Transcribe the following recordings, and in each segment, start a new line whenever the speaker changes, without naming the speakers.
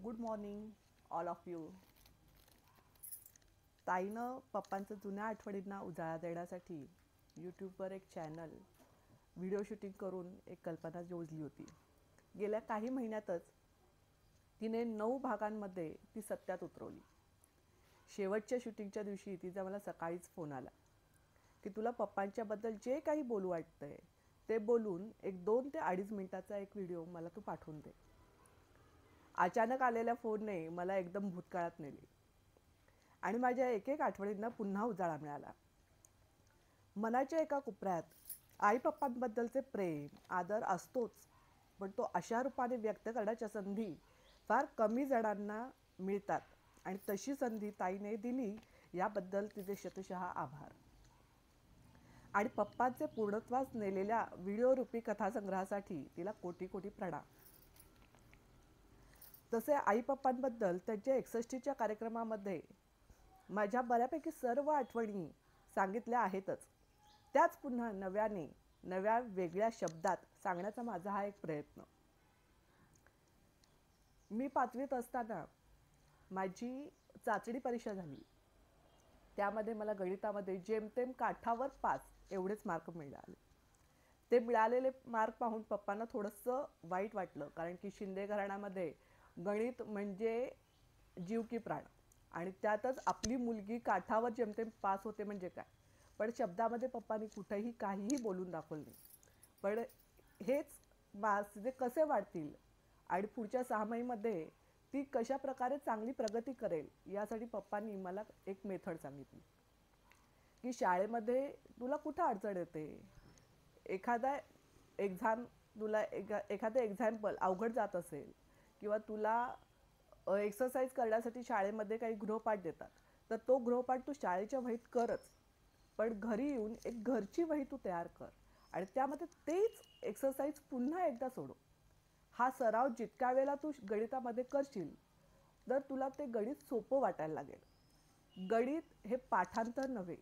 Good morning all of you. ताईनं पप्पांचं जुन्या आठवणींना उजाळा देण्यासाठी यूट्यूबवर एक चॅनल व्हिडिओ शूटिंग करून एक कल्पना योजली होती. गेल्या काही महिन्यातच तिने 9 भागांमध्ये ती सत्यात उतरवली. शेवटच्या शूटिंगच्या दिवशी तिचा मला सकाळीच फोन आला की तुला पप्पांच्याबद्दल जे काही बोलू वाटतंय ते बोलून एक 2 ते 2.5 मिनिटाचा एक व्हिडिओ मला तू पाठवून दे. अचानक आलेल्या फोनने मला एकदम भूतकाळात नेले आणि माझ्या एक एक आठवणींना पुन्हा उजाळा मिळाला. मनाच्या एका कोपऱ्यात आई पप्पांबद्दलचे प्रेम आदर असतोच, पण तो अशा रूपाने व्यक्त करण्याच्या संधी फार कमी जणांना मिळतात आणि तशी संधी ताईने दिली याबद्दल तिचे शतशः आभार. आणि पप्पांचे पूर्णत्वास नेलेल्या व्हिडिओरूपी कथासंग्रहासाठी तिला कोटी कोटी प्रणाम. तसे आई पप्पांबद्दल त्यांच्या 61च्या कार्यक्रमामध्ये माझ्या बऱ्यापैकी सर्व आठवणी सांगितल्या आहेतच. त्याच पुन्हा नव्याने नव्या वेगळ्या शब्दात सांगण्याचा माझा हा एक प्रयत्न. मी 5वीत असताना माझी चाचणी परीक्षा झाली. त्यामध्ये मला गणितामध्ये जेमतेम काठावर पास एवढेच मार्क मिळाले. ते मिळालेले मार्क पाहून पप्पांना थोडंसं वाईट वाटलं, कारण की शिंदे घराण्यामध्ये गणित म्हणजे जीव की प्राण आणि त्यातच आपली मुलगी काठावर जेमतेम पास होते म्हणजे काय. पण शब्दामध्ये पप्पांनी कुठेही काहीही बोलून दाखवलं नाही. पण हेच मार्क्स तिचे कसे वाढतील आणि पुढच्या 6 महिन्यामध्ये ती कशा प्रकारे चांगली प्रगती करेल यासाठी पप्पांनी मला एक मेथड सांगितली की शाळेमध्ये तुला कुठं अडचण येते, एखादा एक्झाम तुला एखादं एक्झाम्पल अवघड जात असेल किंवा तुला एक्सरसाइज करण्यासाठी शाळेमध्ये काही गृहपाठ देतात, तर तो गृहपाठ तू शाळेच्या वहीत करच, पण घरी येऊन एक घरची वही तू तयार कर आणि त्यामध्ये तेच एक्सरसाइज पुन्हा एकदा सोडव. हा सराव जितक्या वेळेला तू गणितामध्ये करशील तर तुला ते गणित सोपं वाटायला लागेल. गणित हे पाठांतर नव्हे,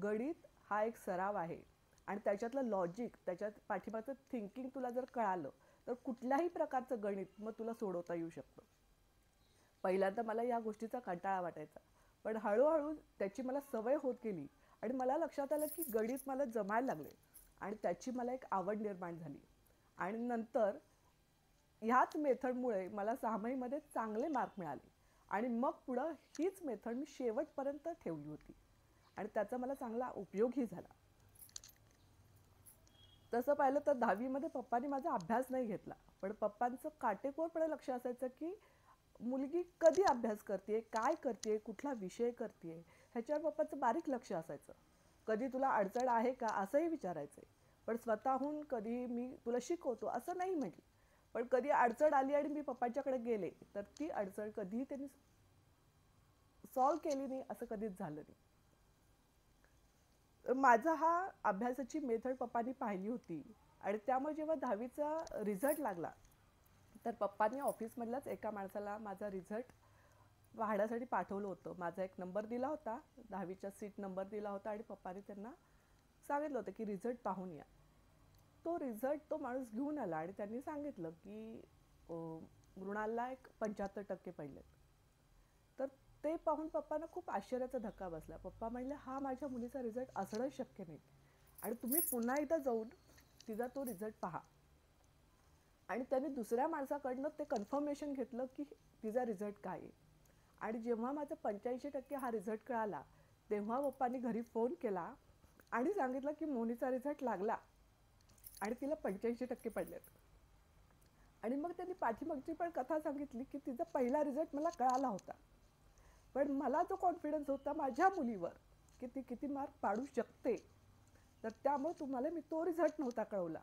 गणित हा एक सराव आहे आणि त्याच्यातलं लॉजिक, त्याच्यात पाठीमागचं थिंकिंग तुला जर कळालं तर कुठल्याही प्रकारचं गणित मग तुला सोडवता येऊ शकतं. पहिल्यांदा मला या गोष्टीचा कंटाळा वाटायचा, पण हळूहळू त्याची मला सवय होत गेली आणि मला लक्षात आलं की गणित मला जमायला लागले आणि त्याची मला एक आवड निर्माण झाली. आणि नंतर ह्याच मेथडमुळे मला 6 महिन्यामध्ये चांगले मार्क मिळाले आणि मग पुढं हीच मेथड मी शेवटपर्यंत ठेवली होती आणि त्याचा मला चांगला उपयोगही झाला. तसं पाहिलं तर 10वीमध्ये पप्पांनी माझा अभ्यास नाही घेतला, पण पप्पांचं काटेकोरपणे लक्ष असायचं की मुलगी कधी अभ्यास करते, काय करते, कुठला विषय करते, ह्याच्यावर पप्पाचं बारीक लक्ष असायचं. कधी तुला अडचण आहे का असंही विचारायचे, पण स्वतःहून कधी मी तुला शिकवतो असं नाही म्हटलं. पण कधी अडचण आली आणि मी पप्पांच्याकडे गेले तर ती अडचण कधीही त्यांनी सॉल्व केली नाही असं कधीच झालं नाही. माझा हा अभ्यासाची मेथड पप्पांनी पाहिली होती आणि त्यामुळे जेव्हा 10वीचा रिझल्ट लागला तर पप्पांनी ऑफिसमधल्याच एका माणसाला माझा रिझल्ट पाहण्यासाठी पाठवलं होतं. माझा एक नंबर दिला होता, 10वीच्या सीट नंबर दिला होता आणि पप्पांनी त्यांना सांगितलं होतं की रिझल्ट पाहून या. तो रिझल्ट तो माणूस घेऊन आला आणि त्यांनी सांगितलं की मृणालला एक 75% पडलेत. तर ते पाहून पप्पांना खूप आश्चर्याचा धक्का बसला. पप्पा म्हणले हा माझ्या मुलीचा रिझल्ट असणंच शक्य नाही आणि तुम्ही पुन्हा एकदा जाऊन तिचा तो रिझल्ट पहा. आणि त्यांनी दुसऱ्या माणसाकडनं ते कन्फर्मेशन घेतलं की तिचा रिझल्ट काय आहे. आणि जेव्हा माझा 85% हा रिझल्ट कळाला तेव्हा पप्पांनी घरी फोन केला आणि सांगितलं की मोनीचा रिझल्ट लागला आणि तिला 85% पडलेत. आणि मग त्यांनी पाठीमागची पण कथा सांगितली की तिचा पहिला रिझल्ट मला कळाला होता, पण मला जो कॉन्फिडन्स होता माझ्या मुलीवर की ती किती मार्क पाडू शकते, तर त्यामुळे तुम्हाला मी तो रिझल्ट नव्हता कळवला.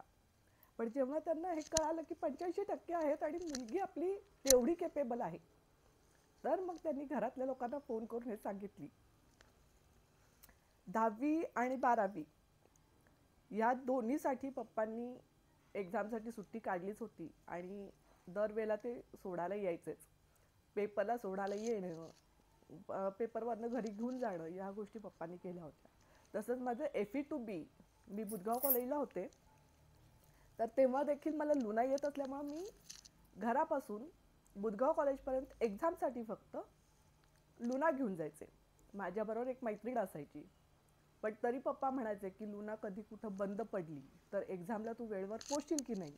पण जेव्हा त्यांना हे कळालं की 85% आहेत आणि मुलगी आपली तेवढी केपेबल आहे, तर मग त्यांनी घरातल्या लोकांना फोन करून हे सांगितली. 10वी आणि 12वी या दोन्हीसाठी पप्पांनी एक्झामसाठी सुट्टी काढलीच होती आणि दरवेळेला ते सोडायला यायचेच. पेपरला सोडायला येणं, पेपरवरनं घरी घेऊन जाणं, या गोष्टी पप्पांनी केल्या होत्या. तसंच माझं FE टू बी, मी बुधगाव कॉलेजला होते, तर तेव्हा देखील मला लुना येत असल्यामुळं मी घरापासून बुधगाव कॉलेजपर्यंत एक्झामसाठी फक्त लुना घेऊन जायचे. माझ्याबरोबर एक मैत्रीण असायची. पण तरी पप्पा म्हणायचे की लुना कधी कुठं बंद पडली तर एक्झामला तू वेळेवर पोचशील की नाही,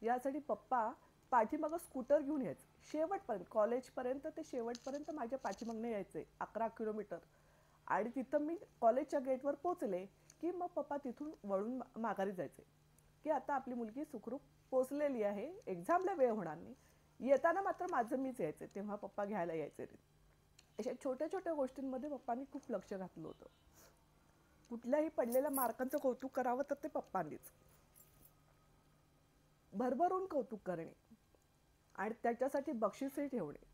यासाठी पप्पा पाठीमागं स्कूटर घेऊन यायचे. शेवटपर्यंत कॉलेजपर्यंत ते शेवटपर्यंत माझ्या पाठीमागनं यायचे 11 किलोमीटर. आणि तिथं मी कॉलेजच्या गेटवर पोचले की मग पप्पा तिथून वळून माघारी जायचे की आता आपली मुलगी सुखरूप पोचलेली आहे, एक्झामला वेळ होणार नाही. येताना मात्र माझं मीच यायचे, तेव्हा पप्पा घ्यायला यायचे. अशा छोट्या छोट्या गोष्टींमध्ये पप्पांनी खूप लक्ष घातलं होतं. कुठल्याही पडलेल्या मार्कांचं कौतुक करावं तर ते पप्पांनीच. भरभरून कौतुक करणे आणि त्याच्यासाठी बक्षीसही ठेवणे.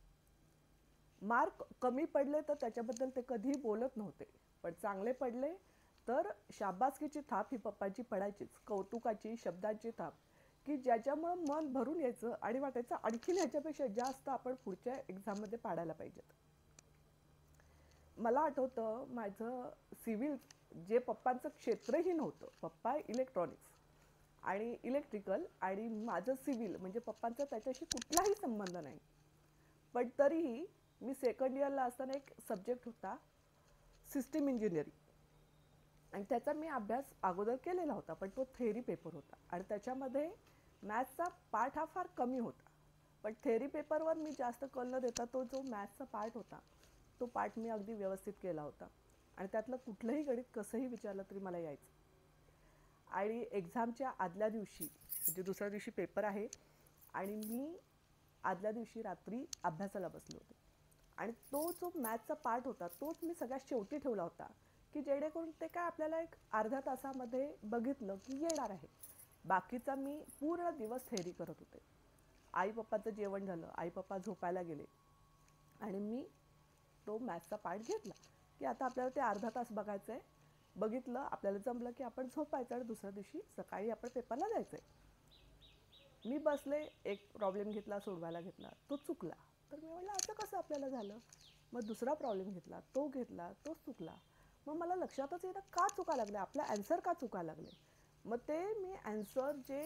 मार्क कमी पडले तर त्याच्याबद्दल ते कधीही बोलत नव्हते, पण चांगले पडले तर शाबासकीची थाप ही पप्पांची पडायचीच, कौतुकाची शब्दांची थाप, की ज्याच्यामुळं मन भरून यायचं आणि वाटायचं आणखीन ह्याच्यापेक्षा जास्त आपण पुढच्या एक्झाममध्ये पाडायला पाहिजेत. मला आठवतं माझं सिव्हिल, जे पप्पांचं क्षेत्रही नव्हतं, पप्पा इलेक्ट्रॉनिक्स आणि इलेक्ट्रिकल, आणि माझं सिव्हिल म्हणजे पप्पांचा त्याच्याशी कुठलाही संबंध नाही. पण तरीही मी सेकंड इयरला असताना एक सब्जेक्ट होता सिस्टीम इंजिनिअरिंग, आणि त्याचा मी अभ्यास अगोदर केलेला होता, पण तो थेअरी पेपर होता आणि त्याच्यामध्ये मॅथ्सचा पार्ट हा फार कमी होता. पण थेअरी पेपरवर मी जास्त कल न देता तो जो मॅथ्सचा पार्ट होता तो पार्ट मी अगदी व्यवस्थित केला होता आणि त्यातलं कुठलंही गणित कसंही विचारलं तरी मला यायचं. आणि एक्झामच्या आदल्या दिवशी म्हणजे दुसऱ्या दिवशी पेपर आहे आणि मी आदल्या दिवशी रात्री अभ्यासाला बसले होते आणि तो जो मॅथ्सचा पार्ट होता तोच मी सगळ्यात शेवटी ठेवला होता, की जेणेकरून ते काय आपल्याला एक अर्ध्या तासामध्ये बघितलं की येणार आहे. बाकीचा मी पूर्ण दिवस थेअरी करत होते. आई पप्पाचं जेवण झालं, आई पप्पा झोपायला गेले आणि मी तो मॅथ्सचा पार्ट घेतला की आता आपल्याला ते अर्धा तास बघायचं आहे. बघितलं, आपल्याला जमलं की आपण झोपायचं आणि दुसऱ्या दिवशी सकाळी आपण पेपरला जायचं आहे. मी बसले, एक प्रॉब्लेम घेतला, सोडवायला घेतला, तो चुकला. तर मी म्हटलं असं कसं आपल्याला झालं. मग दुसरा प्रॉब्लेम घेतला, तोच चुकला. मग मला लक्षातच येणं का चुका लागले, आपला ॲन्सर का चुका लागले. मग ते मी ॲन्सर जे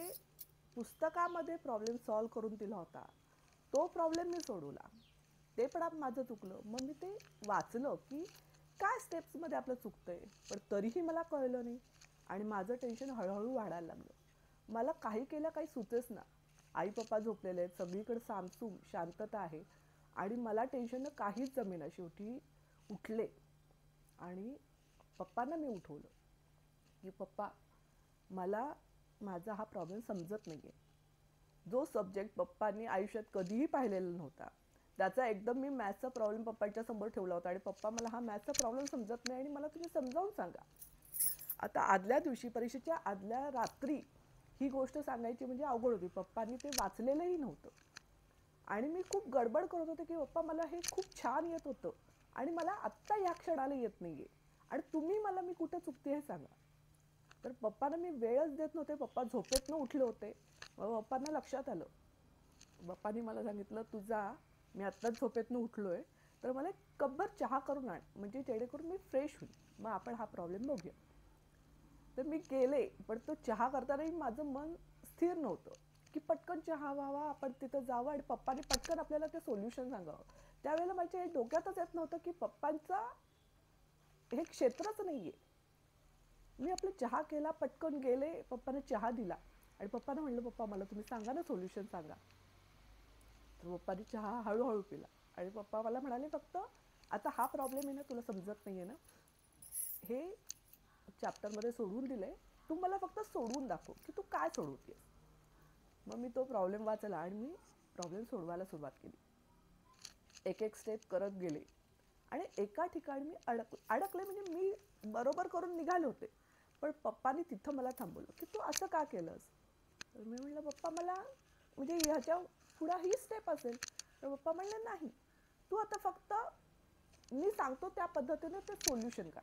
पुस्तकामध्ये प्रॉब्लेम सॉल्व करून दिला होता तो प्रॉब्लेम मी सोडवला. ते पण माझं चुकलं. मग मी ते वाचलं की काय स्टेप्समध्ये आपलं चुकतंय, पण तरीही मला कळलं नाही आणि माझं टेन्शन हळूहळू वाढायला लागलं. मला काही केलं काही सुचेच ना. आई पप्पा झोपलेले आहेत, सगळीकडे सामसूम शांतता आहे आणि मला टेन्शननं काहीच जमेना. शेवटी उठले आणि पप्पांना मी उठवलं की पप्पा, मला माझा हा प्रॉब्लेम समजत नाही आहे. जो सब्जेक्ट पप्पांनी आयुष्यात कधीही पाहिलेला नव्हता त्याचा एकदम मी मॅथ्सचा प्रॉब्लेम पप्पांच्या समोर ठेवला होता आणि पप्पा, मला हा मॅथ्सचा प्रॉब्लेम समजत नाही आणि मला तुम्ही समजावून सांगा. आता आदल्या दिवशी परीक्षेच्या आदल्या रात्री ही गोष्ट सांगायची म्हणजे अवघड होती. पप्पांनी ते वाचलेलंही नव्हतं आणि मी खूप गडबड करत होते की पप्पा मला हे खूप छान येत होतं आणि मला आत्ता या क्षणाला येत नाही आहे आणि तुम्ही मला मी कुठं चुकते हे सांगा. तर पप्पांना मी वेळच देत नव्हते. पप्पा झोपेतनं उठले होते. मग पप्पांना लक्षात आलं. पप्पांनी मला सांगितलं, तुझा मी आत्ताच झोपेतनं उठलोय तर मला एक कपभर चहा करून आण, म्हणजे जेणेकरून मी फ्रेश होईल, मग आपण हा प्रॉब्लेम बघूया. तर मी गेले, पण तो चहा करतानाही माझं मन स्थिर नव्हतं की पटकन चहा व्हावा, आपण तिथं जावं आणि पप्पाने पटकन आपल्याला ते सोल्युशन सांगावं. त्यावेळेला माझ्या हे डोक्यातच येत नव्हतं की पप्पांचा हे क्षेत्रच नाही आहे. मी आपला चहा केला, पटकन गेले, पप्पाने चहा दिला आणि पप्पाने म्हटलं, पप्पा मला तुम्ही सांगा ना, सोल्युशन सांगा. तर पप्पाने चहा हळूहळू पिला आणि पप्पा मला म्हणाले, फक्त आता हा प्रॉब्लेम आहे ना, तुला समजत नाही आहे ना, हे चॅप्टरमध्ये सोडवून दिलं आहे, तू मला फक्त सोडवून दाखव की तू काय सोडवतेस. मग मी तो प्रॉब्लेम वाचला आणि मी प्रॉब्लेम सोडवायला सुरुवात केली. एक एक स्टेप करत गेले आणि एका ठिकाणी मी अडकले म्हणजे मी बरोबर करून निघाले होते, पण पप्पानी तिथं मला थांबवलं की तू असं का केलंस. तर मी म्हटलं, पप्पा मला म्हणजे ह्याच्या पुढं ही स्टेप असेल. तर पप्पा म्हणले, नाही, तू आता फक्त मी सांगतो त्या पद्धतीनं ते सोल्युशन का,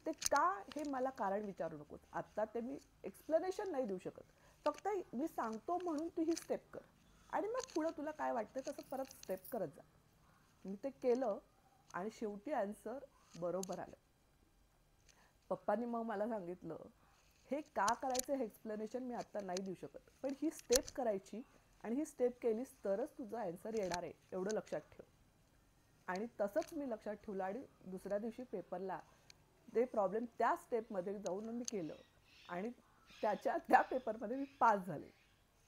ते का हे मला कारण विचारू नकोस. आत्ता ते मी एक्सप्लेनेशन नाही देऊ शकत, फक्त मी सांगतो म्हणून तू ही स्टेप कर आणि मग पुढं तुला काय वाटतं तसं परत स्टेप करत जा. मी ते केलं आणि शेवटी ॲन्सर बरोबर आलं. पप्पांनी मग मला सांगितलं, हे का करायचं हे एक्सप्लेनेशन मी आत्ता नाही देऊ शकत, पण ही स्टेप करायची आणि ही स्टेप केलीस तरच तुझं आन्सर येणार आहे, एवढं लक्षात ठेव. आणि तसंच मी लक्षात ठेवलं आणि दुसऱ्या दिवशी पेपरला ते प्रॉब्लेम त्या स्टेपमध्ये जाऊन मी केलं आणि त्या पेपरमध्ये मी पास झाले.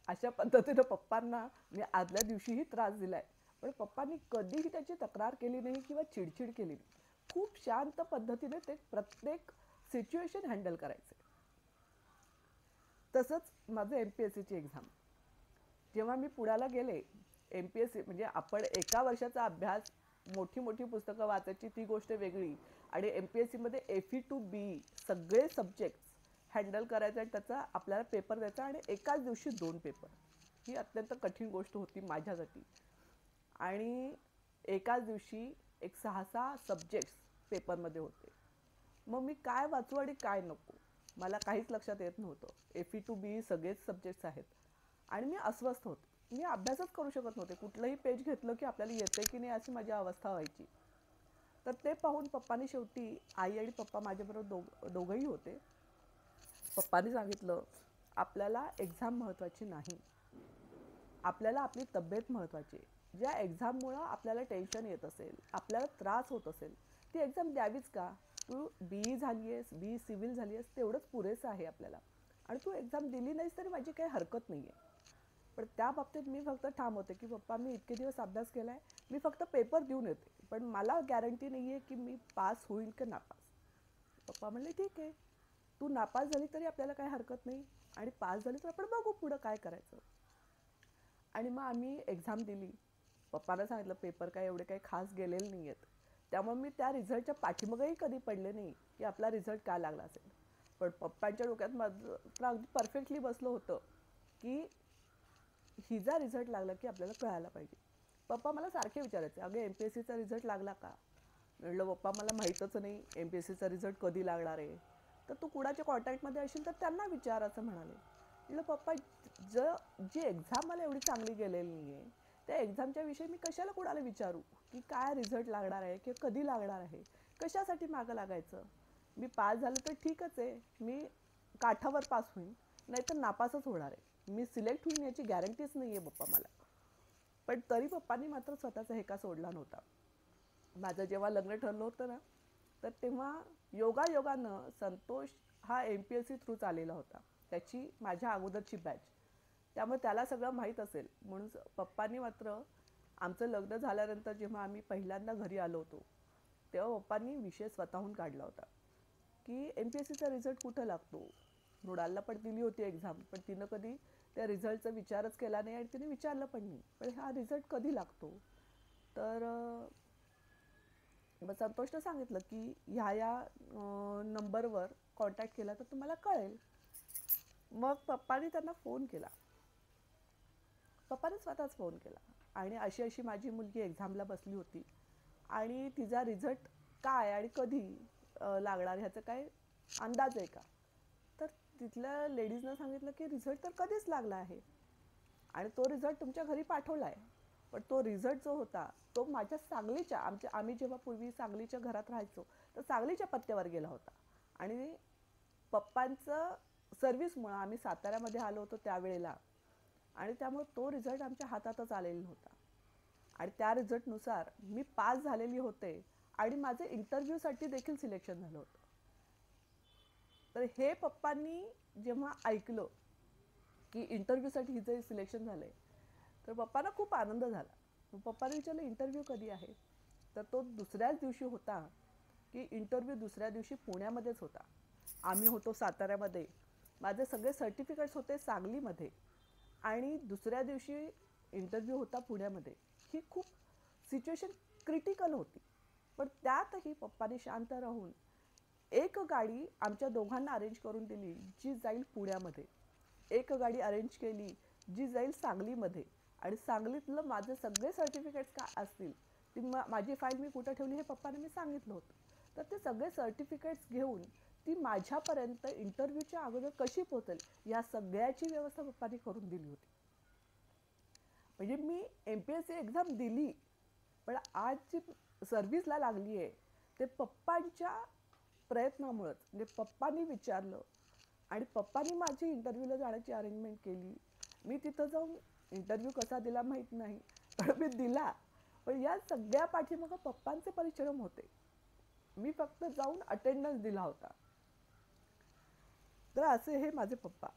अशा पद्धतीनं पप्पांना मी आदल्या दिवशीही त्रास दिलाय, पण पप्पांनी कधीही त्याची तक्रार केली नाही किंवा चिडचिड केली नाही. खूप शांत पद्धतीने ते प्रत्येक सिच्युएशन हँडल करायचे. तसंच माझं MPSCची एक्झाम, जेव्हा मी पुण्याला गेले, MPSC म्हणजे आपण एका वर्षाचा अभ्यास, मोठी मोठी पुस्तकं वाचायची ती गोष्ट वेगळी, आणि MPSCमध्ये FE to BE सगळे सब्जेक्ट्स हँडल करायचं आणि त्याचा आपल्याला पेपर द्यायचा आणि एकाच दिवशी 2 पेपर. ही अत्यंत कठीण गोष्ट होती माझ्यासाठी. आणि एकाच दिवशी एक 6-6 सब्जेक्ट्स पेपरमध्ये होते. मग मी काय वाचू आणि काय नको मला काहीच लक्षात येत नव्हतं. FE to BE सगळेच सब्जेक्ट्स आहेत आणि मी अस्वस्थ होते. मी अभ्यासच करू शकत नव्हते. कुठलंही पेज घेतलं की आपल्याला येते की नाही अशी माझी अवस्था व्हायची. तर ते पाहून पप्पांनी शेवटी, आई आणि पप्पा माझ्याबरोबर दोघंही होते, पप्पांनी सांगितलं, आपल्याला एक्झाम महत्त्वाची नाही, आपल्याला आपली तब्येत महत्त्वाची आहे. ज्या एक्झाममुळं आपल्याला टेन्शन येत असेल, आपल्याला त्रास होत असेल, ती एक्झाम द्यावीच का? तू BE झाली आहेस, BE सिव्हिल झाली आहेस, तेवढंच पुरेसं आहे आपल्याला. आणि तू एक्झाम दिली नाहीस तरी माझी काही हरकत नाही आहे. पण त्या बाबतीत मी फक्त ठाम होते की पप्पा, मी इतके दिवस अभ्यास केला आहे, मी फक्त पेपर देऊन येते, पण मला गॅरंटी नाही आहे की मी पास होईल की नापास. पप्पा म्हणले, ठीक आहे, तू नापास झाली तरी आपल्याला काही हरकत नाही, आणि पास झाली तर आपण बघू पुढं काय करायचं. आणि मग आम्ही एक्झाम दिली. पप्पाला सांगितलं पेपर काय एवढे काही खास गेलेले नाही आहेत, त्यामुळे मी त्या रिझल्टच्या पाठीमागेही कधी पडले नाही की आपला रिझल्ट काय लागला असेल. पण पप्पांच्या डोक्यात मात्र अगदी परफेक्टली बसलं होतं की हिचा रिझल्ट लागला की आपल्याला कळायला पाहिजे. पप्पा मला सारखे विचारायचे, अगं MPSCचा रिझल्ट लागला का? म्हटलं पप्पा मला माहीतच नाही MPSCचा रिझल्ट कधी लागणार आहे, तर तू कुणाच्या कॉन्टॅक्टमध्ये असेल तर त्यांना विचार असं म्हणाले. म्हटलं पप्पा, जी एक्झाम मला एवढी चांगली गेलेली नाही आहे, त्या एक्झामच्या विषयी मी कशाला कुणाला विचारू की काय रिझल्ट लागणार आहे किंवा कधी लागणार आहे, कशासाठी मागं लागायचं. मी पास झालं तर ठीकच आहे, मी काठावर पास होईन, नाहीतर नापासच होणार आहे. मी सिलेक्ट होईन याची गॅरंटीच नाही आहे पप्पा मला. पण तरी पप्पांनी मात्र स्वतःचा हेका सोडला नव्हता. माझं जेव्हा लग्न ठरलं होतं ना, तर तेव्हा योगायोगानं संतोष हा MPSC थ्रूच आलेला होता, त्याची माझ्या अगोदरची बॅच, त्यामुळे त्याला सगळं माहीत असेल. म्हणून पप्पांनी मात्र आमचं लग्न झाल्यानंतर जेव्हा आम्ही पहिल्यांदा घरी आलो होतो, तेव्हा पप्पांनी विषय स्वतःहून काढला होता की MPSCचा रिझल्ट कुठं लागतो. मृणालला पण दिली होती एक्झाम, पण तिनं कधी त्या रिझल्टचा विचारच केला नाही आणि तिने विचारलं पण नाही, पण हा रिझल्ट कधी लागतो. तर मग संतोषनं सांगितलं की ह्या नंबरवर कॉन्टॅक्ट केला तर तुम्हाला कळेल. मग पप्पांनी त्यांना फोन केला, पप्पाने स्वतःच फोन केला, आणि अशी अशी माझी मुलगी एक्झामला बसली होती आणि तिचा रिझल्ट काय आणि कधी लागणार ह्याचं काय अंदाज आहे का? तर तिथल्या लेडीजनं सांगितलं की रिझल्ट तर कधीच लागला आहे आणि तो रिझल्ट तुमच्या घरी पाठवला आहे. पण तो रिझल्ट जो होता तो माझ्या सांगलीच्या, आम्ही जेव्हा पूर्वी सांगलीच्या घरात राहायचो तर सांगलीच्या पत्त्यावर गेला होता, आणि पप्पांचं सर्व्हिसमुळं आम्ही साताऱ्यामध्ये आलो होतो त्यावेळेला, आणि त्यामुळे तो रिझल्ट आमच्या हातातच आलेला नव्हता. आणि त्या रिझल्टनुसार मी पास झालेली होते आणि माझं इंटरव्ह्यूसाठी देखील सिलेक्शन झालं होतं. तर हे पप्पांनी जेव्हा ऐकलं की इंटरव्ह्यूसाठी हिचं सिलेक्शन झालं आहे, तर पप्पांना खूप आनंद झाला. पप्पाने विचारलं इंटरव्ह्यू कधी आहे, तर तो दुसऱ्याच दिवशी होता की इंटरव्ह्यू दुसऱ्या दिवशी पुण्यामध्येच होता. आम्ही होतो साताऱ्यामध्ये, माझे सगळे सर्टिफिकेट्स होते सांगलीमध्ये, आणि दुसऱ्या दिवशी इंटरव्ह्यू होता पुण्यामध्ये. ही खूप सिच्युएशन क्रिटिकल होती, पण त्यातही पप्पाने शांत राहून एक गाडी आमच्या दोघांना अरेंज करून दिली जी जाईल पुण्यामध्ये, एक गाडी अरेंज केली जी जाईल सांगलीमध्ये, आणि सांगलीतलं माझे सगळे सर्टिफिकेट्स काय असतील ती माझी फाईल मी कुठं ठेवली हे पप्पाने मी सांगितलं होतं. तर ते सगळे सर्टिफिकेट्स घेऊन ती माझ्यापर्यंत इंटरव्ह्यूच्या अगोदर कशी पोहोचेल या सगळ्याची व्यवस्था पप्पाने करून दिली होती. म्हणजे मी MPSC एक्झाम दिली, पण आज जी सर्व्हिसला लागली आहे ते पप्पांच्या प्रयत्नामुळंच. म्हणजे पप्पांनी विचारलं आणि पप्पांनी माझी इंटरव्ह्यूला जाण्याची अरेंजमेंट केली. मी तिथं जाऊन इंटरव्ह्यू कसा दिला माहीत नाही, पण मी दिला. पण या सगळ्या पाठीमागं पप्पांचे परिश्रम होते. मी फक्त जाऊन अटेंडन्स दिला होता. तर असे हे माझे पप्पा.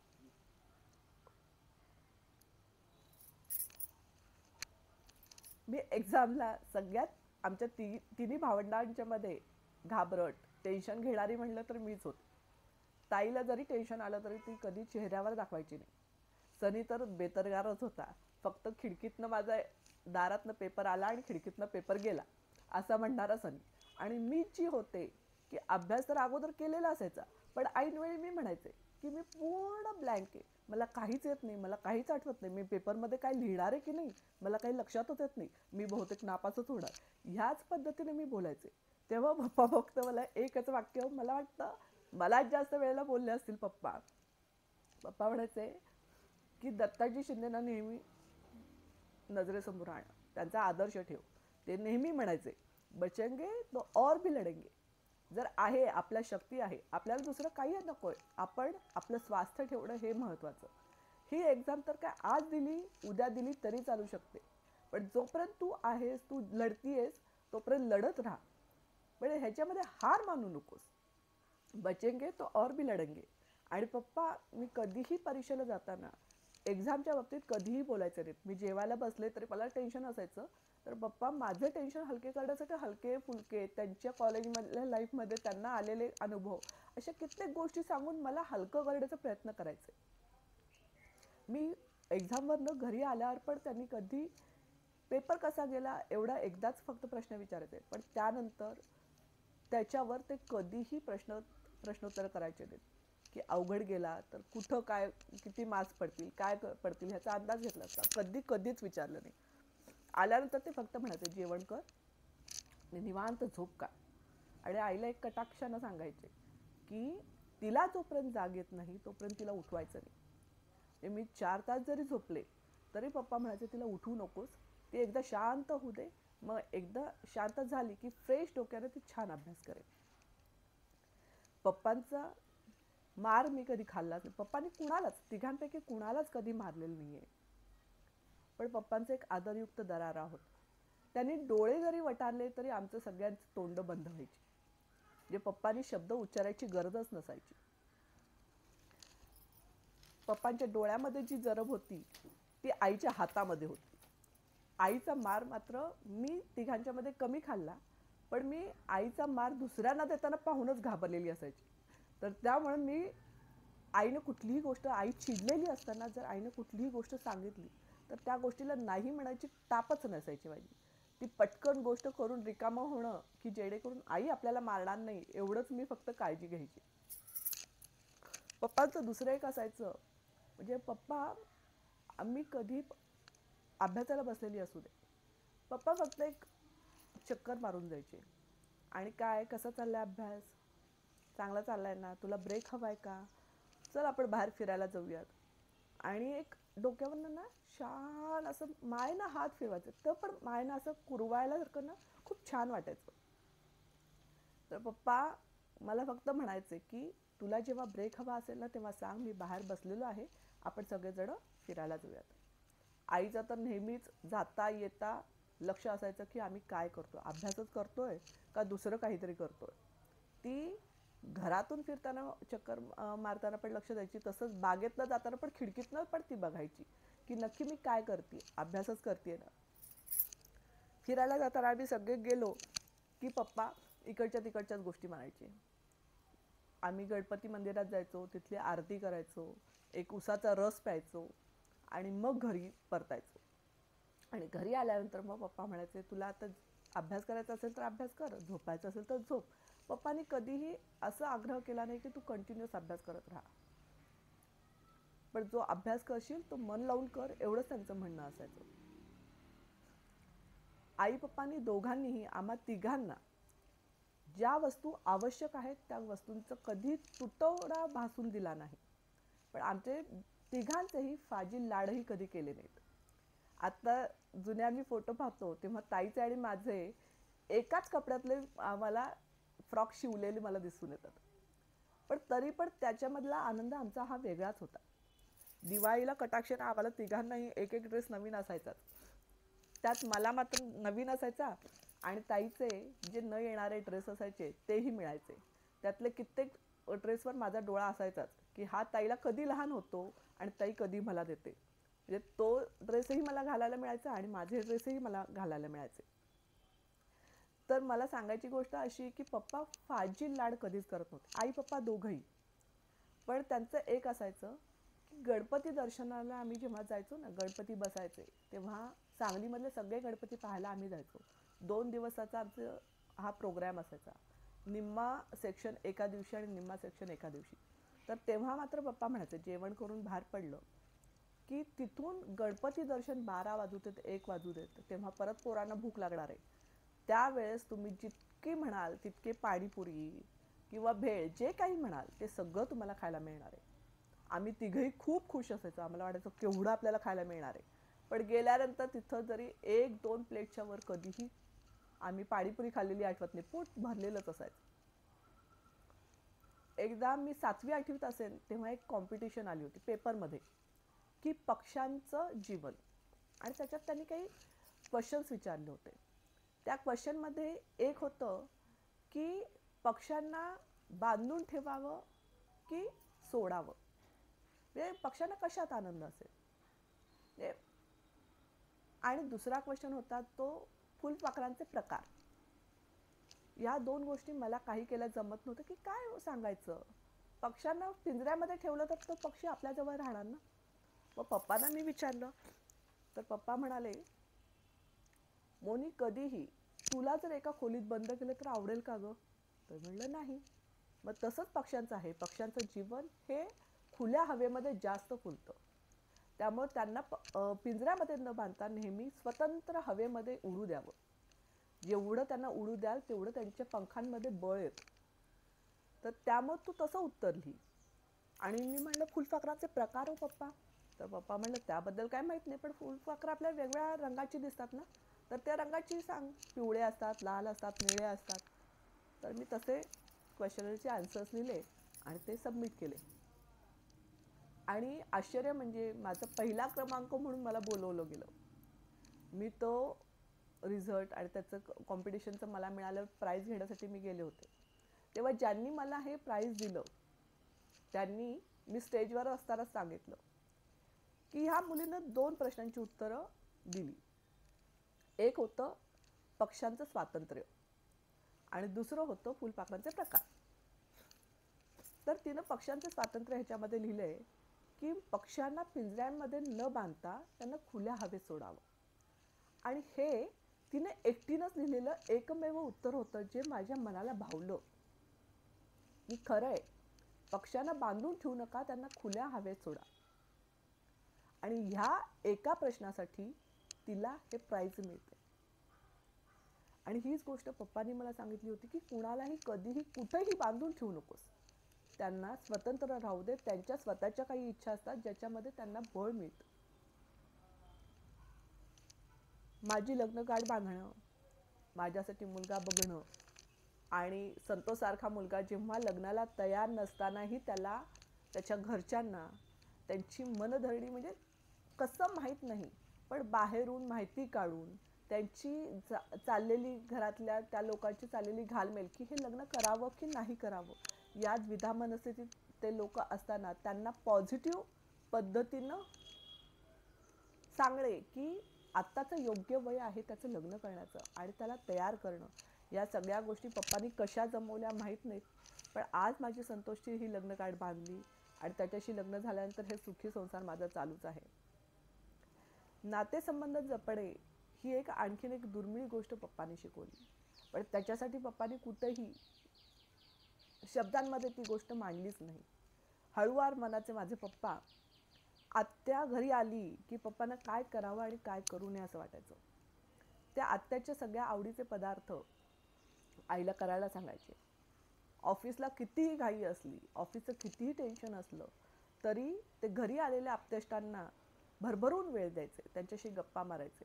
मी एक्झामला सगळ्यात आमच्या तिन्ही भावंडांच्या मध्ये घाबरट, टेन्शन घेणारी म्हणलं तर मीच होते. ताईला जरी टेन्शन आलं तरी ती कधी चेहऱ्यावर दाखवायची नाही. सनी तर बेतरगारच होता. फक्त खिडकीतनं माझा दारातनं पेपर आला आणि खिडकीतनं पेपर गेला असा म्हणणारा सनी. आणि मी जी होते की अभ्यास तर अगोदर केलेला असायचा, पण ऐनवेळी मी म्हणायचे की मी पूर्ण ब्लँक आहे, मला काहीच येत नाही, मला काहीच आठवत नाही, मी पेपरमध्ये काय लिहिणार आहे की नाही मला काही लक्षातच येत नाही, मी बहुतेक नापासच होणार, ह्याच पद्धतीने मी बोलायचे. तेव्हा पप्पा फक्त मला एकच वाक्य, मला वाटतं मलाच जास्त वेळेला बोलले असतील पप्पा. पप्पा म्हणायचे की दत्ताजी शिंदेना नेहमी नजरेसमोर आण, त्यांचा आदर्श ठेव. ते नेहमी म्हणायचे बचेंगे तो और भी लढेंगे. जर आहे आपल्या शक्ती आहे, आपल्याला दुसरं काही नकोय, आपण आपलं स्वास्थ्य ठेवणं हे महत्त्वाचं. ही एक्झाम तर काय आज दिली उद्या दिली तरी चालू शकते, पण जोपर्यंत तू आहेस, तू लढतीयेस, तोपर्यंत लढत राहा. म्हणजे ह्याच्यामध्ये हार मानू नकोस. बचेंगे तो और भी लढेंगे. आणि पप्पा मी कधीही परीक्षेला जाताना एक्झामच्या बाबतीत कधीही बोलायचं नाहीत. मी जेवायला बसले तरी मला टेन्शन असायचं, तर पप्पा माझं टेन्शन हलके करण्यासाठी हलके फुलके त्यांच्या कॉलेजमधल्या लाईफमध्ये त्यांना आलेले अनुभव अशा कित्येक गोष्टी सांगून मला हलकं करण्याचा प्रयत्न करायचे. मी एक्झामवरनं घरी आल्यावर पण त्यांनी कधी पेपर कसा गेला एवढा एकदाच फक्त प्रश्न विचारायचे, पण त्यानंतर त्याच्यावर ते कधीही प्रश्नोत्तर करायचे नाहीत. की अवघड गेला तर कुठं काय किती मार्क्स पडतील काय पडतील ह्याचा अंदाज घेतला असता, कधीच विचारलं नाही. आल्यानंतर ते फक्त म्हणायचे जेवण कर आणि निवांत झोप का. आणि आईला एक कटाक्षानं सांगायचे की तिला जोपर्यंत जाग येत नाही तोपर्यंत तिला उठवायचं नाही. मी 4 तास जरी झोपले तरी पप्पा म्हणायचे तिला उठवू नकोस, ती एकदा शांत होऊ दे, मग एकदा शांत झाली की फ्रेश डोक्याने ती छान अभ्यास करेल. पप्पांचा मार मी कधी खाल्लाच नाही. पप्पांनी कुणालाच तिघांपैकी कुणालाच कधी मारलेलं नाहीये. पण पप्पांचा एक आदरयुक्त दरारा होता. त्यांनी डोळे जरी वटारले तरी आमचं सगळ्यांचं तोंड बंद व्हायची. जे पप्पांनी शब्द उच्चारायची गरजच नसायची. पप्पांच्या डोळ्यामध्ये जी जरब होती ती आईच्या हातामध्ये होती. आईचा मार मात्र मी तिघांच्या मध्ये कमी खाल्ला, पण मी आईचा मार दुसऱ्यांना देताना पाहूनच घाबरलेली असायची. तर त्यामुळे मी आईनं कुठलीही गोष्ट, आई चिडलेली असताना जर आईनं कुठलीही गोष्ट सांगितली तर त्या गोष्टीला नाही म्हणायची तापच नसायची माझी. ती पटकन गोष्ट करून रिकामं होणं की जेणेकरून आई आपल्याला मारणार नाही एवढंच मी फक्त काळजी घ्यायची. पप्पांचं दुसरं एक असायचं, म्हणजे पप्पा आम्ही कधी अभ्यासाला बसलेली असू दे, पप्पा फक्त एक चक्कर मारून जायचे आणि काय कसा चाललाय अभ्यास, चांगला चाललाय ना, तुला ब्रेक हवाय का, चल आपण बाहेर फिरायला जाऊयात. आणि एक डोक्यावरनं ना छान असं मायेनं हात फिरवायचं, तर पण मायेनं असं कुरवायला सारखं ना खूप छान वाटायचं. तर पप्पा मला फक्त म्हणायचे की तुला जेव्हा ब्रेक हवा असेल ना तेव्हा सांग, मी बाहेर बसलेलो आहे, आपण सगळेजण फिरायला जाऊयात. आईचा तर नेहमीच जाता येता लक्ष असायचं की आम्ही काय करतो, अभ्यासच करतोय का दुसरं काहीतरी करतोय. ती घरातून फिरताना चक्कर मारताना पण लक्ष द्यायची, तसंच बागेतनं जाताना पण खिडकीतनं पण ती बघायची की नक्की मी काय करते, अभ्यासच करते ना. फिरायला जाताना आम्ही सगळे गेलो की पप्पा इकडच्या तिकडच्याच गोष्टी म्हणायचे. आम्ही गणपती मंदिरात जायचो, तिथली आरती करायचो, एक उसाचा रस प्यायचो आणि मग घरी परतायचो. आणि घरी आल्यानंतर मग पप्पा म्हणायचे तुला आता अभ्यास करायचा असेल तर अभ्यास कर, झोपायचं असेल तर झोप. पप्पांनी कधीही असं आग्रह केला नाही की तू कंटिन्युअस अभ्यास करत राहा, पण जो अभ्यास करशील तो मन लावून कर, एवढंच त्यांचं म्हणणं असायचं. आई पप्पांनी दोघांनीही आम्हा तिघांना ज्या वस्तू आवश्यक आहेत त्या वस्तूंचा कधी तुटवडा भासून दिला नाही, पण आमचे तिघांचेही फाजील लाडही कधी केले नाहीत. आता जुन्या मी फोटो पाहतो तेव्हा ताईचे आणि माझे एकाच कपड्यातले आम्हाला फ्रॉक शिवलेले मला दिसून येतात, पण तरी पण त्याच्यामधला आनंद आमचा हा वेगळाच होता. दिवाळीला कटाक्षाने आम्हाला तिघांनाही एक एक ड्रेस नवीन असायचाच. त्यात मला मात्र नवीन असायचा आणि ताईचे जे न येणारे ड्रेस असायचे तेही मिळायचे. त्यातले कित्येक ड्रेसवर माझा डोळा असायचाच की हा ताईला कधी लहान होतो आणि ताई कधी मला देते. म्हणजे तो ड्रेसही मला घालायला मिळायचा आणि माझे ड्रेसही मला घालायला मिळायचे. तर मला सांगायची गोष्ट अशी की पप्पा फाजील लाड कधीच करत नव्हते. आई पप्पा दोघंही. पण त्यांचं एक असायचं की गणपती दर्शनाला आम्ही जेव्हा जायचो ना, गणपती बसायचे तेव्हा सांगलीमधले सगळे गणपती पाहायला आम्ही जायचो. 2 दिवसाचा आमचा हा प्रोग्राम असायचा. निम्मा सेक्शन एका दिवशी आणि निम्मा सेक्शन एका दिवशी. तर तेव्हा मात्र पप्पा म्हणायचे जेवण करून बाहेर पडलं की तिथून गणपती दर्शन 12 वाजू देत 1 वाजू देत तेव्हा परत पोरांना भूक लागणार आहे. त्यावेळेस तुम्ही जितकी म्हणाल तितके पाणीपुरी किंवा भेळ जे काही म्हणाल ते सगळं तुम्हाला खायला मिळणार आहे. आम्ही तिघही खूप खुश असायचो. आम्हाला वाटायचं केवढं आपल्याला खायला मिळणार आहे. पण गेल्यानंतर तिथं जरी 1-2 प्लेटच्या वर कधीही आम्ही पाणीपुरी खाल्लेली आठवत नाही. पोट भरलेलंच असायचं. एकदा मी 7वी-8वीत असेल तेव्हा एक कॉम्पिटिशन आली होती पेपरमध्ये की पक्ष्यांचं जीवन आणि त्याच्यात त्यांनी काही क्वेश्चन्स विचारले होते. त्या क्वेश्चनमध्ये एक होतं की पक्ष्यांना बांधून ठेवावं की सोडावं. म्हणजे पक्ष्यांना कशात आनंद असेल. म्हणजे आणि दुसरा क्वेश्चन होता तो फुलपाखरांचे प्रकार. या 2 गोष्टी मला काही केल्या जमत नव्हतं की काय सांगायचं. पक्ष्यांना पिंजऱ्यामध्ये ठेवलं तर तो पक्षी आपल्याजवळ राहणार ना. मग पप्पांना मी विचारलं तर पप्पा म्हणाले मोनी कधीही तुला जर एका खोलीत बंद केलं तर आवडेल का गं. तर म्हणलं नाही. मग तसंच पक्ष्यांचं आहे. पक्ष्यांचं जीवन हे खुल्या हवेमध्ये जास्त फुलतं. त्यामुळे त्यांना पिंजऱ्यामध्ये न बांधता नेहमी स्वतंत्र हवेमध्ये उडू द्यावं. जेवढं त्यांना उडू द्याल तेवढं त्यांच्या पंखांमध्ये बळ येतं. तर त्यामुळे तू तसं उत्तर लिही. आणि मी म्हणलं फुलपाखरांचे प्रकार हो पप्पा. तर पप्पा म्हणलं त्याबद्दल काय माहीत नाही पण फुलपाखरं आपल्या वेगळ्या रंगाची दिसतात ना. तर त्या रंगाची सांग. पिवळे असतात, लाल असतात, निळे असतात. तर मी तसे क्वेश्चनरचे आन्सर्स लिहिले आणि ते सबमिट केले. आणि आश्चर्य म्हणजे माझा पहिला क्रमांक म्हणून मला बोलवलं गेलं. मी तो रिझल्ट आणि त्याचं कॉम्पिटिशनचं मला मिळालं प्राईज घेण्यासाठी मी गेले होते. तेव्हा ज्यांनी मला हे प्राईज दिलं त्यांनी मी स्टेजवर असतानाच सांगितलं की ह्या मुलीनं 2 प्रश्नांची उत्तरं दिली. एक होतं पक्ष्यांचं स्वातंत्र्य आणि दुसरं होतं फुलपाखरांचे प्रकार. तर तिनं पक्ष्यांचं स्वातंत्र्य ह्याच्यामध्ये लिहिलंय की पक्ष्यांना पिंजऱ्यांमध्ये न बांधता त्यांना खुल्या हवेत सोडावं. आणि हे तिने एकटीनंच लिहिलेलं एकमेव उत्तर होतं जे माझ्या मनाला भावलं की खरं आहे पक्ष्यांना बांधून ठेवू नका, त्यांना खुल्या हवेत सोडा. आणि ह्या एका प्रश्नासाठी तिला हे प्राईज मिळते. आणि हीच गोष्ट पप्पांनी मला सांगितली होती की कुणालाही कधीही कुठेही बांधून ठेवू नकोस. त्यांना स्वतंत्र राहू दे. त्यांच्या स्वतःच्या काही इच्छा असतात ज्याच्यामध्ये त्यांना बळ मिळतं. माझी लग्नगाठ बांधणं, माझ्यासाठी मुलगा बघणं आणि संतोषसारखा मुलगा जेव्हा लग्नाला तयार नसतानाही त्याला त्याच्या घरच्यांना त्यांची मनधरणी म्हणजे कसं माहीत नाही पण बाहेरून माहिती काढून त्यांची चाललेली घरातल्या त्या लोकांची चाललेली घालमेल की हे लग्न करावं की नाही करावं या द्विधा मनस्थितीत ते लोक असताना त्यांना पॉझिटिव्ह पद्धतीनं सांगणे की आत्ताचं योग्य वय आहे त्याचं लग्न करण्याचं आणि त्याला तयार करणं. या सगळ्या गोष्टी पप्पांनी कशा जमवल्या माहीत नाहीत. पण आज माझी संतोषची ही लग्नगाठ बांधली आणि त्याच्याशी लग्न झाल्यानंतर हे सुखी संसार माझा चालूच आहे. नातेसंबंध जपणे ही आणखीन एक दुर्मिळ गोष्ट पप्पांनी शिकवली. पण त्याच्यासाठी पप्पांनी कुठेही शब्दांमध्ये ती गोष्ट मांडलीच नाही. हळूवार मनाचे माझे पप्पा आत्या घरी आली की पप्पांना काय करावं आणि काय करू नये असं वाटायचं. त्या आत्याच्या सगळ्या आवडीचे पदार्थ आईला करायला सांगायचे. ऑफिसला कितीही घाई असली, ऑफिसचं कितीही टेन्शन असलं तरी ते घरी आलेल्या आप्तेष्टांना भरभरून वेळ द्यायचे, त्यांच्याशी गप्पा मारायचे.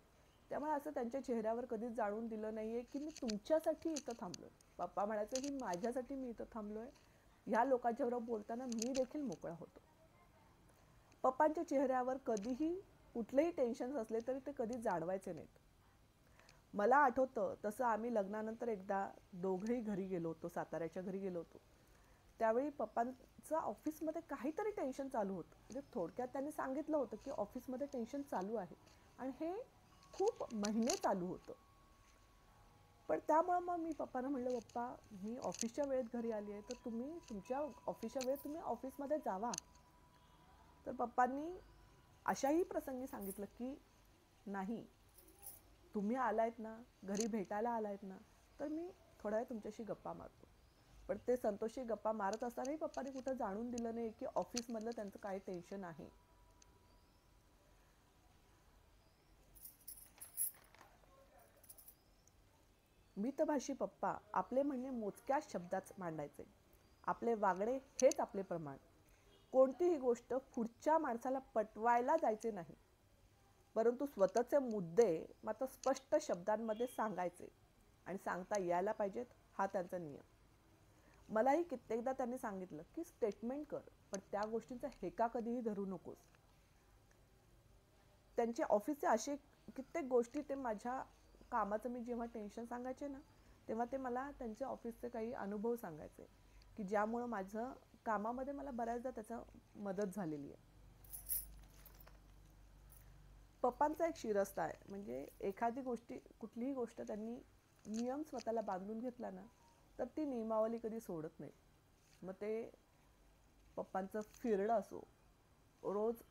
त्यामुळे असं त्यांच्या चेहऱ्यावर कधीच जाणून दिलं नाहीये की मी तुमच्यासाठी इथं थांबलोय. पप्पा म्हणायचे की माझ्यासाठी मी इथं थांबलोय. ह्या लोकांच्याबरोबर बोलताना मी देखील मोकळा होतो. पप्पांच्या चेहऱ्यावर कधीही कुठलेही टेन्शन असले तरी ते कधी जाणवायचे नाहीत. मला आठवतं तसं आम्ही लग्नानंतर एकदा दोघंही घरी गेलो होतो, साताऱ्याच्या घरी गेलो होतो. त्यावेळी पप्पांचं ऑफिसमध्ये काहीतरी टेन्शन चालू होतं. म्हणजे थोडक्यात त्यांनी सांगितलं होतं की ऑफिसमध्ये टेन्शन चालू आहे आणि हे खूप महिने चालू होतं. पण त्यामुळं मग मी पप्पांना म्हणलं, पप्पा मी ऑफिसच्या वेळेत घरी आली आहे, तर तुम्ही तुमच्या ऑफिसच्या वेळेत तुम्ही ऑफिसमध्ये जावा. तर पप्पांनी अशाही प्रसंगी सांगितलं की नाही, तुम्ही आलायत ना, घरी भेटायला आलायत ना, तर मी थोडा वेळ तुमच्याशी गप्पा मारतो. पण ते संतोषी गप्पा मारत असतानाही पप्पांनी कुठं जाणून दिलं नाही की ऑफिसमधलं त्यांचं काय टेन्शन आहे. मितभाषी पप्पा आपले म्हणणे मोजक्या शब्दात मांडायचे. आपले वागणे हेच आपले प्रमाण. कोणतीही गोष्ट पुढच्या माणसाला पटवायला जायचे नाही, परंतु स्वतःचे मुद्दे मात्र स्पष्ट शब्दांमध्ये सांगायचे आणि सांगता यायला पाहिजेत, हा त्यांचा नियम. मलाही कित्येकदा त्यांनी सांगितलं की स्टेटमेंट कर, पण त्या गोष्टींचा हेका कधीही धरू नकोस. त्यांचे ऑफिसचे असे कित्येक गोष्टी ते माझ्या कामाचं मी जेव्हा टेन्शन सांगायचे ना, तेव्हा ते मला त्यांच्या ऑफिसचे काही अनुभव सांगायचे की ज्यामुळं माझं कामामध्ये मला बऱ्याचदा त्याचा मदत झालेली आहे. पप्पांचा एक शिरस्ता आहे, म्हणजे एखादी गोष्टी कुठलीही गोष्ट त्यांनी नियम स्वतःला बांधून घेतला ना, तर ती नियमावली कधी सोडत नाही. मग ते पप्पांचं फिरणं असो, रोज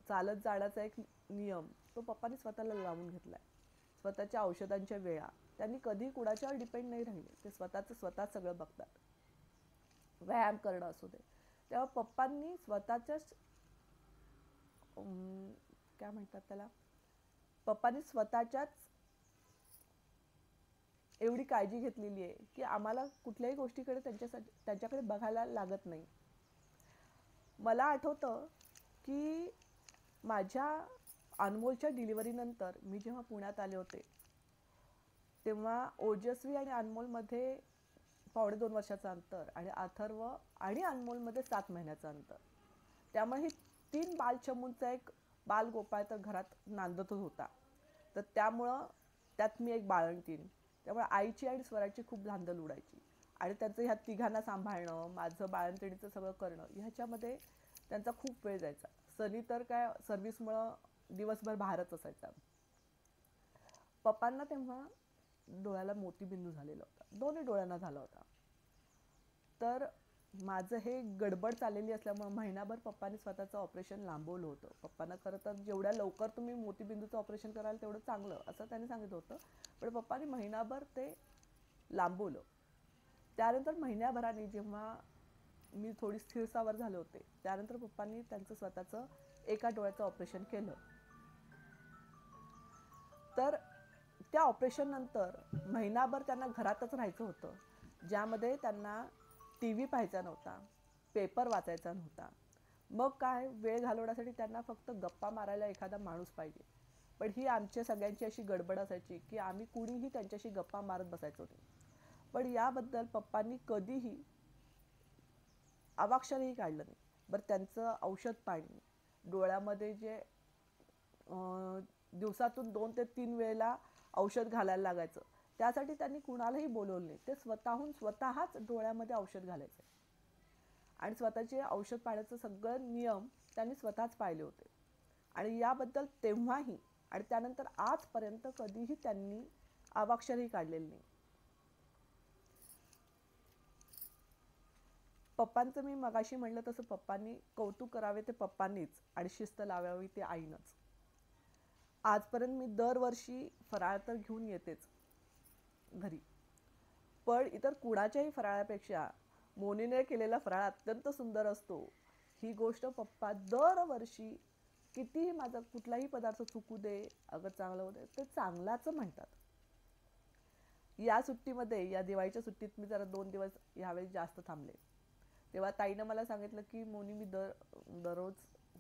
चालत जाण्याचा एक नियम तो पप्पांनी स्वतःला लावून घेतलाय. स्वतःच्या औषधांच्या वेळा त्यांनी कधी कुणाच्यावर डिपेंड नाही राहिले, ते स्वतःचं स्वतः सगळं बघतात. व्यायाम करणं असू दे, तेव्हा पप्पांनी स्वतःच्याच काय म्हणतात त्याला, पप्पांनी स्वतःच्याच एवढी काळजी घेतलेली आहे की आम्हाला कुठल्याही गोष्टीकडे त्यांच्याकडे बघायला लागत नाही. मला आठवतं की माझ्या अनमोलच्या डिलिव्हरीनंतर मी जेव्हा पुण्यात आले होते, तेव्हा ओजस्वी आणि अनमोलमध्ये 2.5 वर्षाचं अंतर आणि अथर्व आणि अनमोलमध्ये 7 महिन्याचं अंतर. त्यामुळे ही 3 बालचमूंचा एक बालगोपाळ तर घरात नांदतच होता. तर त्यामुळं त्यात मी एक बाळंतीण, त्यामुळे आईची आणि स्वराची खूप धांदल उडायची आणि त्यांचं ह्या तिघांना सांभाळणं, माझं बाळंतिणीचं सगळं करणं, ह्याच्यामध्ये त्यांचा खूप वेळ जायचा. सनी तर काय सर्व्हिसमुळं दिवसभर बाहेरच असायचा. पप्पांना तेव्हा डोळ्याला मोतीबिंदू झालेला होता, दोन्ही डोळ्यांना झाला होता. तर माझं हे गडबड चाललेली असल्यामुळे महिनाभर पप्पांनी स्वतःचं ऑपरेशन लांबवलं होतं. पप्पांना खरं तर जेवढ्या लवकर तुम्ही मोतीबिंदूचं ऑपरेशन कराल तेवढं चांगलं, असं त्यांनी सांगितलं होतं. पण पप्पांनी महिनाभर ते लांबवलं. त्यानंतर महिन्याभराने जेव्हा मी थोडी स्थिरसावर झाले होते, त्यानंतर पप्पांनी त्यांचं स्वतःचं एका डोळ्याचं ऑपरेशन केलं. तर त्या ऑपरेशन नंतर महिनाभर त्यांना घरातच राहायचं होतं, ज्यामध्ये त्यांना टी व्ही पाहायचा नव्हता, पेपर वाचायचा नव्हता. मग काय, वेळ घालवण्यासाठी त्यांना फक्त गप्पा मारायला एखादा माणूस पाहिजे. पण ही आमच्या सगळ्यांची अशी गडबड असायची की आम्ही कुणीही त्यांच्याशी गप्पा मारत बसायचो नाही. पण याबद्दल पप्पांनी कधीही अवाक्षरही काढलं नाही. बरं, त्यांचं औषध पाणी, डोळ्यामध्ये जे दिवसातून 2 ते 3 वेळेला औषध घालायला लागायचं, त्यासाठी त्यांनी कुणालाही बोलवलं नाही. ते स्वतःच डोळ्यामध्ये औषध घालायचे आणि स्वतःचे औषध पाण्याचं सगळं नियम त्यांनी स्वतःच पाळले होते. आणि याबद्दल तेव्हाही आणि त्यानंतर आजपर्यंत कधीही त्यांनी अवाक्षरही काढलेलं नाही. पप्पांचं मी मगाशी म्हणलं तसं पप्पांनी कौतुक करावे ते पप्पांनीच आणि शिस्त लावावी ते आईनंच. आजपर्यंत मी दरवर्षी फराळ तर घेऊन येतेच घरी, पण इतर कुणाच्याही फराळापेक्षा मोनीने केलेला फराळ अत्यंत सुंदर असतो. ही गोष्ट पप्पा दरवर्षी कितीही माझा कुठलाही पदार्थ चुकू दे, अगं चांगलं होते, ते चांगलाच म्हणतात. या सुट्टीमध्ये, या दिवाळीच्या सुट्टीत मी जरा 2 दिवस यावेळी जास्त थांबले. तेव्हा ताईनं मला सांगितलं की मोनी मी दररोज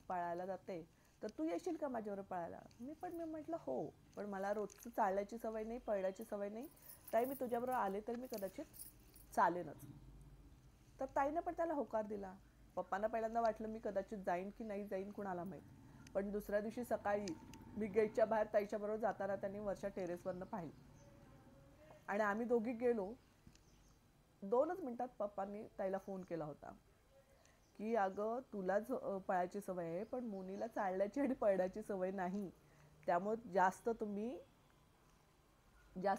पळायला जाते, तर तू येशील का माझ्याबरोबर पळायला. मी म्हटलं हो, पण मला रोजचं चालण्याची सवय नाही, पळण्याची सवय नाही. ताई मी तुझ्याबरोबर आले तर मी कदाचित चालेनच. तर ताईनं पण त्याला होकार दिला. पप्पांना पहिल्यांदा वाटलं मी कदाचित जाईन की नाही जाईन कुणाला माहीत. पण दुसऱ्या दिवशी सकाळी मी गेटच्या बाहेर ताईच्या बरोबर जाताना त्यांनी वरच्या टेरेसवरनं पाहिलं आणि आम्ही दोघी गेलो. 2च मिनिटात पप्पांनी ताईला फोन केला होता की अगं तुला पळायची सवय आहे पण मोनीला चालण्याची आणि पळण्याची सवय नाही, त्यामुळे जास्त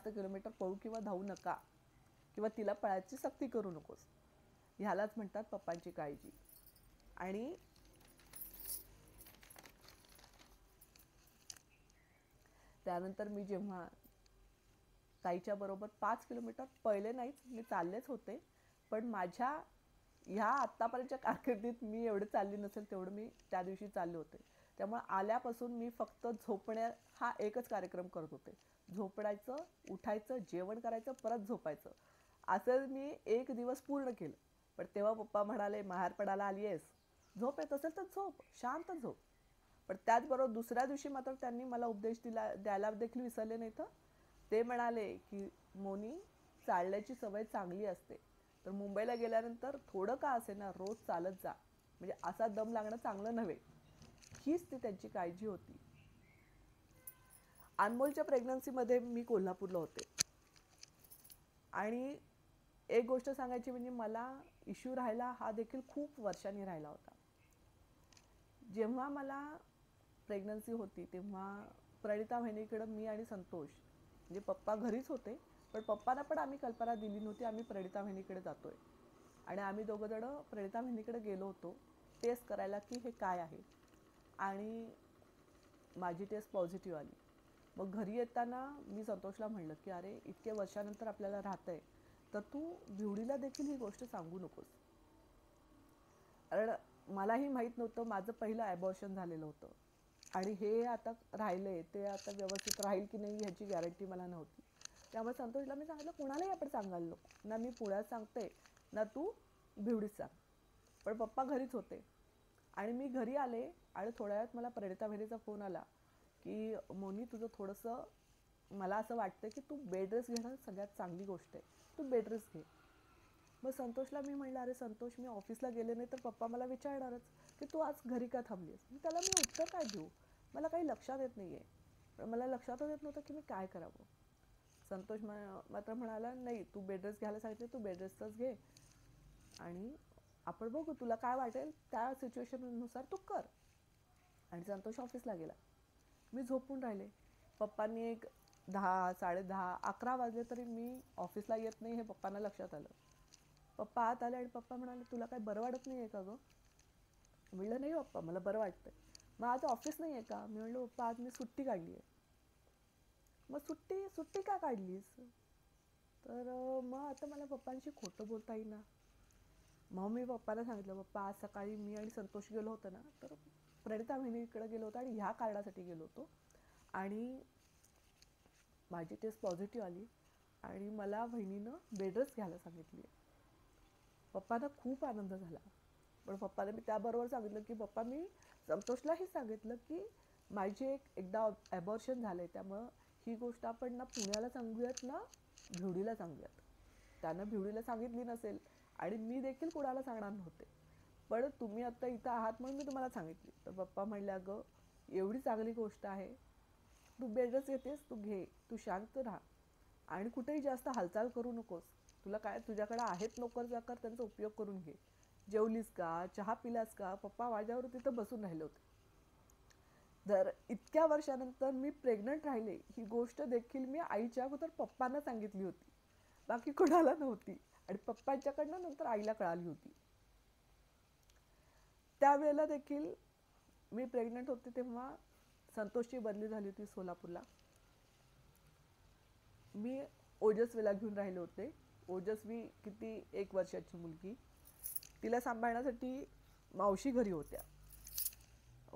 किलोमीटर पळू किंवा धावू नका किंवा तिला पळायची सक्ती करू नकोस. ह्यालाच म्हणतात पप्पांची काळजी. आणि त्यानंतर मी जेव्हा ताईच्या बरोबर 5 किलोमीटर पळले नाहीच, मी चाललेच होते, पण माझ्या ह्या आत्तापर्यंतच्या कारकिर्दीत मी एवढे चालली नसेल तेवढं मी त्या दिवशी चालले होते. त्यामुळे आल्यापासून मी फक्त झोपण्या हा एकच कार्यक्रम करत होते. झोपडायचं, उठायचं, जेवण करायचं, परत झोपायचं. असं मी 1 दिवस पूर्ण केलं. पण तेव्हा पप्पा म्हणाले, माहेरपणाला आली आहेस, झोप येत असेल तर झोप, शांत झोप. पण त्याचबरोबर दुसऱ्या दिवशी मात्र त्यांनी मला उपदेश द्यायला देखील विसरले नाही. तर ते म्हणाले की मोनी, चालण्याची सवय चांगली असते, तर मुंबईला गेल्यानंतर थोडं का असेना रोज चालत जा, म्हणजे असा दम लागणं चांगलं नव्हे. हीच ती त्यांची काळजी होती. अनमोलच्या प्रेग्नन्सीमध्ये मी कोल्हापूरला होते आणि एक गोष्ट सांगायची म्हणजे मला इश्यू राहिला हा देखील खूप वर्षांनी राहिला होता. जेव्हा मला प्रेग्नन्सी होती तेव्हा प्रणिता बहिणीकडं मी आणि संतोष, म्हणजे पप्पा घरीच होते, पण पप्पांना पण आम्ही कल्पना दिली नव्हती आम्ही प्रणिता बहिणीकडे जातोय. आणि आम्ही दोघं जण प्रणिता बहिणीकडे गेलो होतो टेस्ट करायला की हे काय आहे. आणि माझी टेस्ट पॉझिटिव्ह आली. मग घरी येताना मी संतोषला म्हणलं की अरे इतके वर्षानंतर आपल्याला राहतंय तर तू भिवडीला देखील ही गोष्ट सांगू नकोस. कारण मलाही माहीत नव्हतं, माझं पहिलं ॲबॉर्शन झालेलं होतं आणि हे आता राहिलंय ते आता व्यवस्थित राहील की नाही ह्याची गॅरंटी मला नव्हती. त्यामुळे संतोषला मी सांगितलं कुणालाही आपण सांगायला नको, ना मी पुण्यात सांगते ना तू भिवडीत सांग. पण पप्पा घरीच होते आणि मी घरी आले आणि थोड्या वेळात मला प्रणिता बहिणीचा फोन आला की मोनी तुझं थोडंसं मला असं वाटतं की तू बेड रेस्ट घेणं सगळ्यात चांगली गोष्ट आहे, तू बेड रेस्ट घे. मग संतोषला मी म्हणलं अरे संतोष मी ऑफिसला गेले नाही तर पप्पा मला विचारणारच की तू आज घरी का थांबलीस. त्याला मी उत्तर काय देऊ, मला काही लक्षात येत नाही आहे. पण मला लक्षातच येत नव्हतं की मी काय करावं. संतोष मात्र म्हणाला नाही तू बेड रेस्ट घ्यायला सांगितले तू बेड रेस्टच घे आणि आपण बघू तुला काय वाटेल त्या सिच्युएशननुसार तू कर. आणि संतोष ऑफिसला गेला. मी झोपून राहिले. पप्पांनी एक 10, 10:30, 11 वाजले तरी मी ऑफिसला येत नाही हे पप्पांना लक्षात आलं. पप्पा आत आले आणि पप्पा म्हणाले तुला काय बरं वाटत नाही आहे का गं. म्हणलं नाही पप्पा मला बरं वाटतंय. मग आज ऑफिस नाही आहे का. मी म्हणलं पप्पा आज मी सुट्टी काढली आहे. मग सुट्टी का काढलीस. तर मग आता मला पप्पांशी खोटं बोलता येईना. मग मी पप्पाला सांगितलं पप्पा आज सकाळी मी आणि संतोष गेलो होतो ना तर प्रणिता बहिणीकडे गेलो होतो आणि ह्या कारणासाठी गेलो होतो आणि माझी टेस्ट पॉझिटिव्ह आली आणि मला बहिणीनं बेड रेस्ट घ्यायला सांगितली. पप्पांना खूप आनंद झाला. पण पप्पाला मी त्याबरोबर सांगितलं की पप्पा मी संतोषलाही सांगितलं की माझे एकदा ॲबॉर्शन झालं आहे त्यामुळं ही गोष्ट आपण ना पुण्याला सांगूयात ना भिवडीला सांगूयात. त्यानं भिवडीला सांगितली नसेल आणि मी देखील कुणाला सांगणार नव्हते, पण तुम्ही आत्ता इथं आहात म्हणून मी तुम्हाला सांगितली. तर पप्पा म्हणले अगं एवढी चांगली गोष्ट आहे, तू बेड रेस्ट घेतेस तू घे, तू शांत राहा आणि कुठेही जास्त हालचाल करू नकोस. तुला काय तुझ्याकडे आहेत नोकर चाकर त्यांचा उपयोग करून घे. जेवलीस का, चहा पिलास का. पप्पा माझ्यावर तिथं बसून राहिले होते. जर इतक्या वर्षानंतर मी प्रेग्नंट राहिले ही गोष्ट देखील मी आईच्या अगोदर पप्पांना सांगितली होती, बाकी कोणाला नव्हती. आणि पप्पांच्याकडनं नंतर आईला कळाली होती. त्यावेळेला देखील मी प्रेग्नंट होते तेव्हा संतोषची बदली झाली होती सोलापूरला. मी ओजस्वीला घेऊन राहिले होते. ओजस्वी किती 1 वर्षाची मुलगी, तिला सांभाळण्यासाठी मावशी घरी होत्या.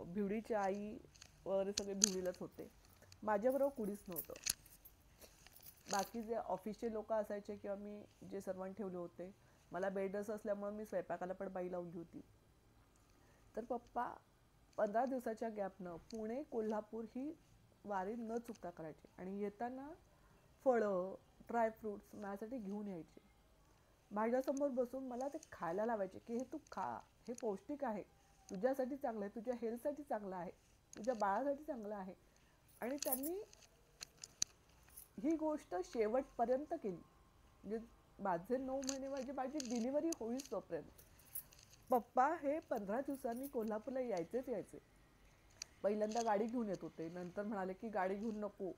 भिवडीची आई वगैरे सगळे भिवडीलाच होते. माझ्याबरोबर कुणीच नव्हतं. बाकी जे ऑफिसचे लोक असायचे किंवा मी जे सर्वंट ठेवले होते, मला बेड रेस्ट असल्यामुळे मी स्वयंपाकाला पण बाई लावली होती. तर पप्पा 15 दिवसाच्या गॅपनं पुणे कोल्हापूर ही वारी न चुकता करायचे आणि येताना फळं ड्रायफ्रूट्स माझ्यासाठी घेऊन यायचे. माझ्यासमोर बसून मला ते खायला लावायचे की हे तू खा, हे पौष्टिक आहे, तुझ्यासाठी चांगलं आहे, तुझ्या हेल्थसाठी चांगलं आहे, तुझ्या बाळासाठी चांगलं आहे. आणि त्यांनी ही गोष्ट शेवटपर्यंत केली. म्हणजे माझे 9 महिने, माझी डिलिव्हरी होईल तोपर्यंत पप्पा हे 15 दिवसांनी कोल्हापूरला यायचेच यायचे. पहिल्यांदा गाडी घेऊन येत होते, नंतर म्हणाले की गाडी घेऊन नको,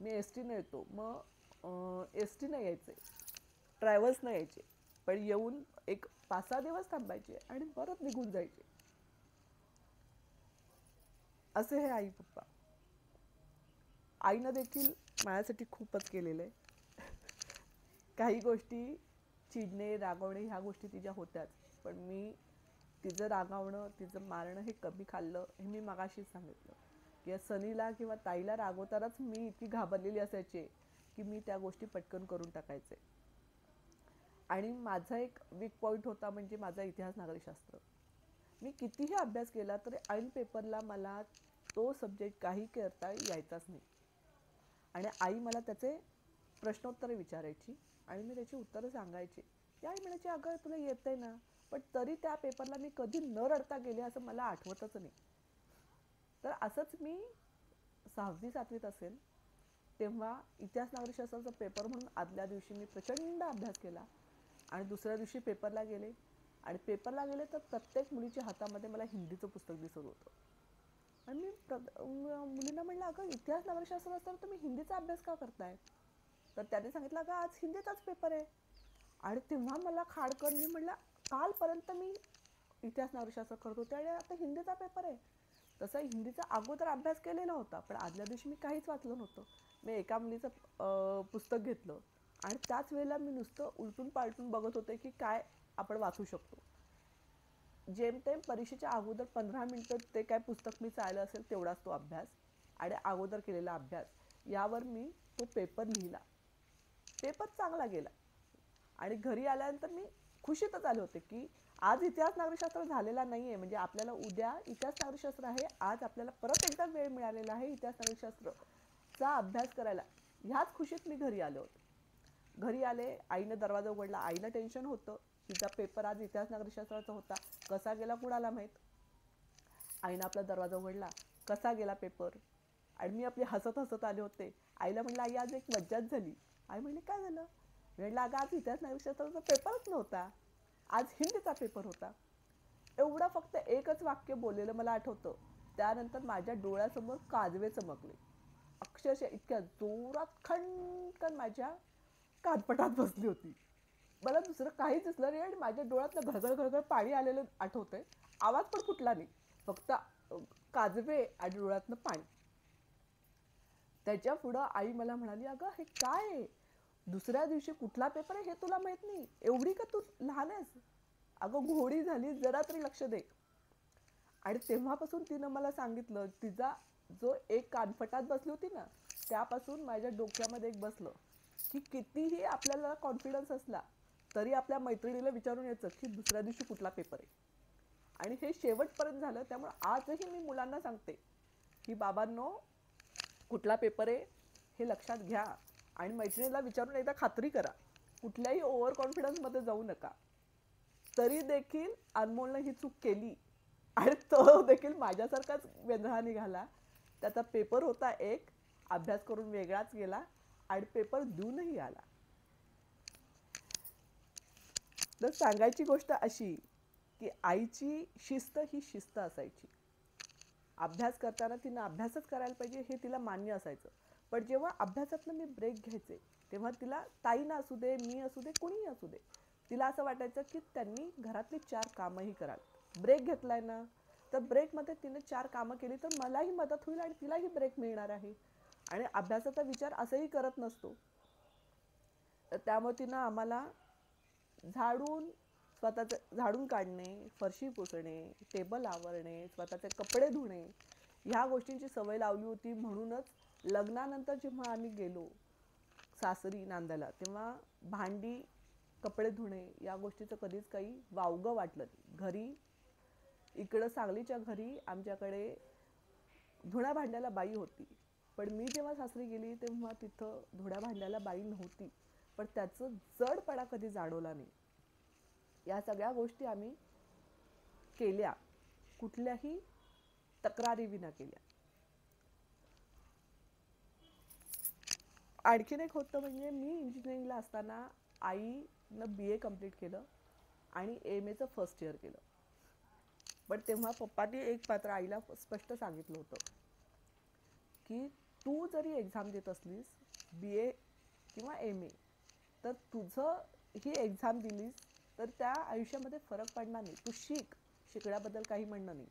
मी एस टीनं येतो. मग एस टीनं यायचे, ट्रॅव्हल्सनं यायचे, पण येऊन एक 5-6 दिवस थांबायचे आणि परत निघून जायचे. असे हे आई पप्पा. आईनं देखील माझ्यासाठी खूपच केलेलं आहे. काही गोष्टी चिडणे, रागवणे ह्या गोष्टी तिच्या होत्याच, पण मी तिचं रागावणं, तिचं मारणं हे कमी खाल्लं. हे मी मगाशीच सांगितलं की या सनीला किंवा ताईला रागवतानाच मी इतकी घाबरलेली असायचे की मी त्या गोष्टी पटकन करून टाकायचे. आणि माझा एक वीक पॉईंट होता म्हणजे माझा इतिहास नागरिकशास्त्र. मी कितीही अभ्यास केला तरी ऐन पेपरला मला तो सब्जेक्ट काही करता यायचाच नाही. आणि आई मला त्याचे प्रश्नोत्तरे विचारायची आणि मी त्याची उत्तरं सांगायची. ती आई म्हणायची, अगं तुला येतंय ना. पण तरी त्या पेपरला मी कधी न रडता गेले असं मला आठवतच नाही. तर असंच मी 6वी-7वीत असेल तेव्हा इतिहास नागरिकशास्त्राचा पेपर म्हणून आदल्या दिवशी मी प्रचंड अभ्यास केला आणि दुसऱ्या दिवशी पेपरला गेले. आणि पेपरला गेले तर प्रत्येक मुलीच्या हातामध्ये मला हिंदीचं पुस्तक दिसत होतं. आणि मी मुलींना म्हणलं, अगं इतिहास नागरिकशास्त्र असताना तुम्ही हिंदीचा अभ्यास का करताय? तर त्याने सांगितलं, अगं आज हिंदीचाच पेपर आहे. आणि तेव्हा मला खाडकन, मी म्हटलं कालपर्यंत मी इतिहास नागरिकशास्त्र करत होते आणि आता हिंदीचा पेपर आहे. तसा हिंदीचा अगोदर अभ्यास केलेला होता, पण आदल्या दिवशी मी काहीच वाचलं नव्हतं. मी एका मुलीचं पुस्तक घेतलं आणि त्याच वेळेला मी नुसतं उलटून पालटून बघत होते की काय आपण वाचू शकतो. जेमतेम परीक्षेच्या अगोदर 15 मिनिटं ते काय पुस्तक मी चाललं असेल तेवढाच तो अभ्यास आणि अगोदर केलेला अभ्यास यावर मी तो पेपर लिहिला. पेपर चांगला गेला आणि घरी आल्यानंतर मी खुशीतच आले होते की आज इतिहास नागरिकशास्त्र झालेला नाही आहे, म्हणजे आपल्याला उद्या इतिहास नागरिकशास्त्र आहे, आज आपल्याला परत एकदा वेळ मिळालेला आहे इतिहास नागरिकशास्त्रचा अभ्यास करायला. ह्याच खुशीत मी घरी आले होते. घरी आले, आईनं दरवाजा उघडला. आईला टेन्शन होतं, तिचा पेपर आज इतिहास नागरिकशास्त्राचा होता, कसा गेला कुणाला माहीत. आईनं आपला दरवाजा उघडला, कसा गेला पेपर? आणि मी आपली हसत हसत आले होते. आईला म्हटलं, आई आज एक मज्जाच झाली. आई म्हणली, काय झालं? म्हटलं, अगं आज इतिहास नागरिकशास्त्राचा पेपरच नव्हता, आज हिंदीचा पेपर होता. एवढं फक्त एकच वाक्य बोललेलं मला आठवतं. त्यानंतर माझ्या डोळ्यासमोर काजवे चमकले. अक्षरशः इतक्या जोरात खणखण माझ्या कानपटात बसली होती. मला दुसरं काहीच दिसलं नाही आणि माझ्या डोळ्यातनं घळघळ घळघळ पाणी आलेलं आठवतंय. आवाज पण फुटला नाही, फक्त काजवे आणि डोळ्यातनं पाणी. त्याच्या पुढं आई मला म्हणाली, अगं हे काय आहे? दुसऱ्या दिवशी कुठला पेपर आहे हे तुला माहित नाही? एवढी का तू लहान आहेस? अगं घोडी झाली, जरा तरी लक्ष दे. आणि तेव्हापासून तिनं मला सांगितलं, तिचा जो एक कानफटात बसली होती ना, त्यापासून माझ्या डोक्यामध्ये एक बसलं की कितीही आपल्याला कॉन्फिडन्स असला तरी आपल्या मैत्रिणीला विचारून यायचं की दुसऱ्या दिवशी कुठला पेपर आहे. आणि हे शेवटपर्यंत झालं. त्यामुळे आजही मी मुलांना सांगते की बाबांनो, कुठला पेपर आहे हे लक्षात घ्या आणि मैत्रिणीला विचारून एकदा खात्री करा. कुठल्याही ओव्हर कॉन्फिडन्समध्ये जाऊ नका. तरी देखील अनमोलनं ही चूक केली आणि तो देखील माझ्यासारखाच वेंधळा निघाला. त्याचा पेपर होता एक, अभ्यास करून वेगळाच गेला आणि पेपर देऊनही आला. तर सांगायची गोष्ट अशी की आईची शिस्त ही शिस्त असायची. अभ्यास करताना तिनं अभ्यासच करायला पाहिजे हे तिला मान्य असायचं. पण जेव्हा अभ्यासातनं मी ब्रेक घ्यायचे तेव्हा तिला, ताईनं असू दे, मी असू दे, कुणीही असू दे, तिला असं वाटायचं की त्यांनी घरातली 4 कामंही करावी. ब्रेक घेतलाय ना, तर ब्रेकमध्ये तिने 4 कामं केली तर मलाही मदत होईल आणि तिलाही ब्रेक मिळणार आहे. आणि अभ्यासाचा विचार असंही करत नसतो. तर त्यामुळे तिनं आम्हाला झाडून, स्वतःचं झाडून काढणे, फरशी पुसणे, टेबल आवरणे, स्वतःचे कपडे धुणे ह्या गोष्टींची सवय लावली होती. म्हणूनच लग्नानंतर जेव्हा आम्ही गेलो सासरी नांदायला, तेव्हा भांडी, कपडे धुणे या गोष्टीचं कधीच काही वावगं वाटलं नाही. घरी इकडं सांगलीच्या घरी आमच्याकडे धुण्या भांड्याला बाई होती, पण मी जेव्हा सासरी गेली तेव्हा तिथं धुण्या भांड्याला बाई नव्हती. पण त्याचं जडपणा कधी जाणवला नाही. या सगळ्या गोष्टी आम्ही केल्या, कुठल्याही तक्रारी विना केल्या. आणखीन एक होतं म्हणजे मी इंजिनिअरिंगला असताना आईनं BA कम्प्लीट केलं आणि MAचं फर्स्ट इयर केलं. पण तेव्हा पप्पांनी एक मात्र आईला स्पष्ट सांगितलं होतं की तू जरी एक्झाम देत असलीस BA किंवा MA, तर तुझं ही एक्झाम दिलीस तर त्या आयुष्यामध्ये फरक पडणार नाही. तू शिकण्याबद्दल काही म्हणणं नाही,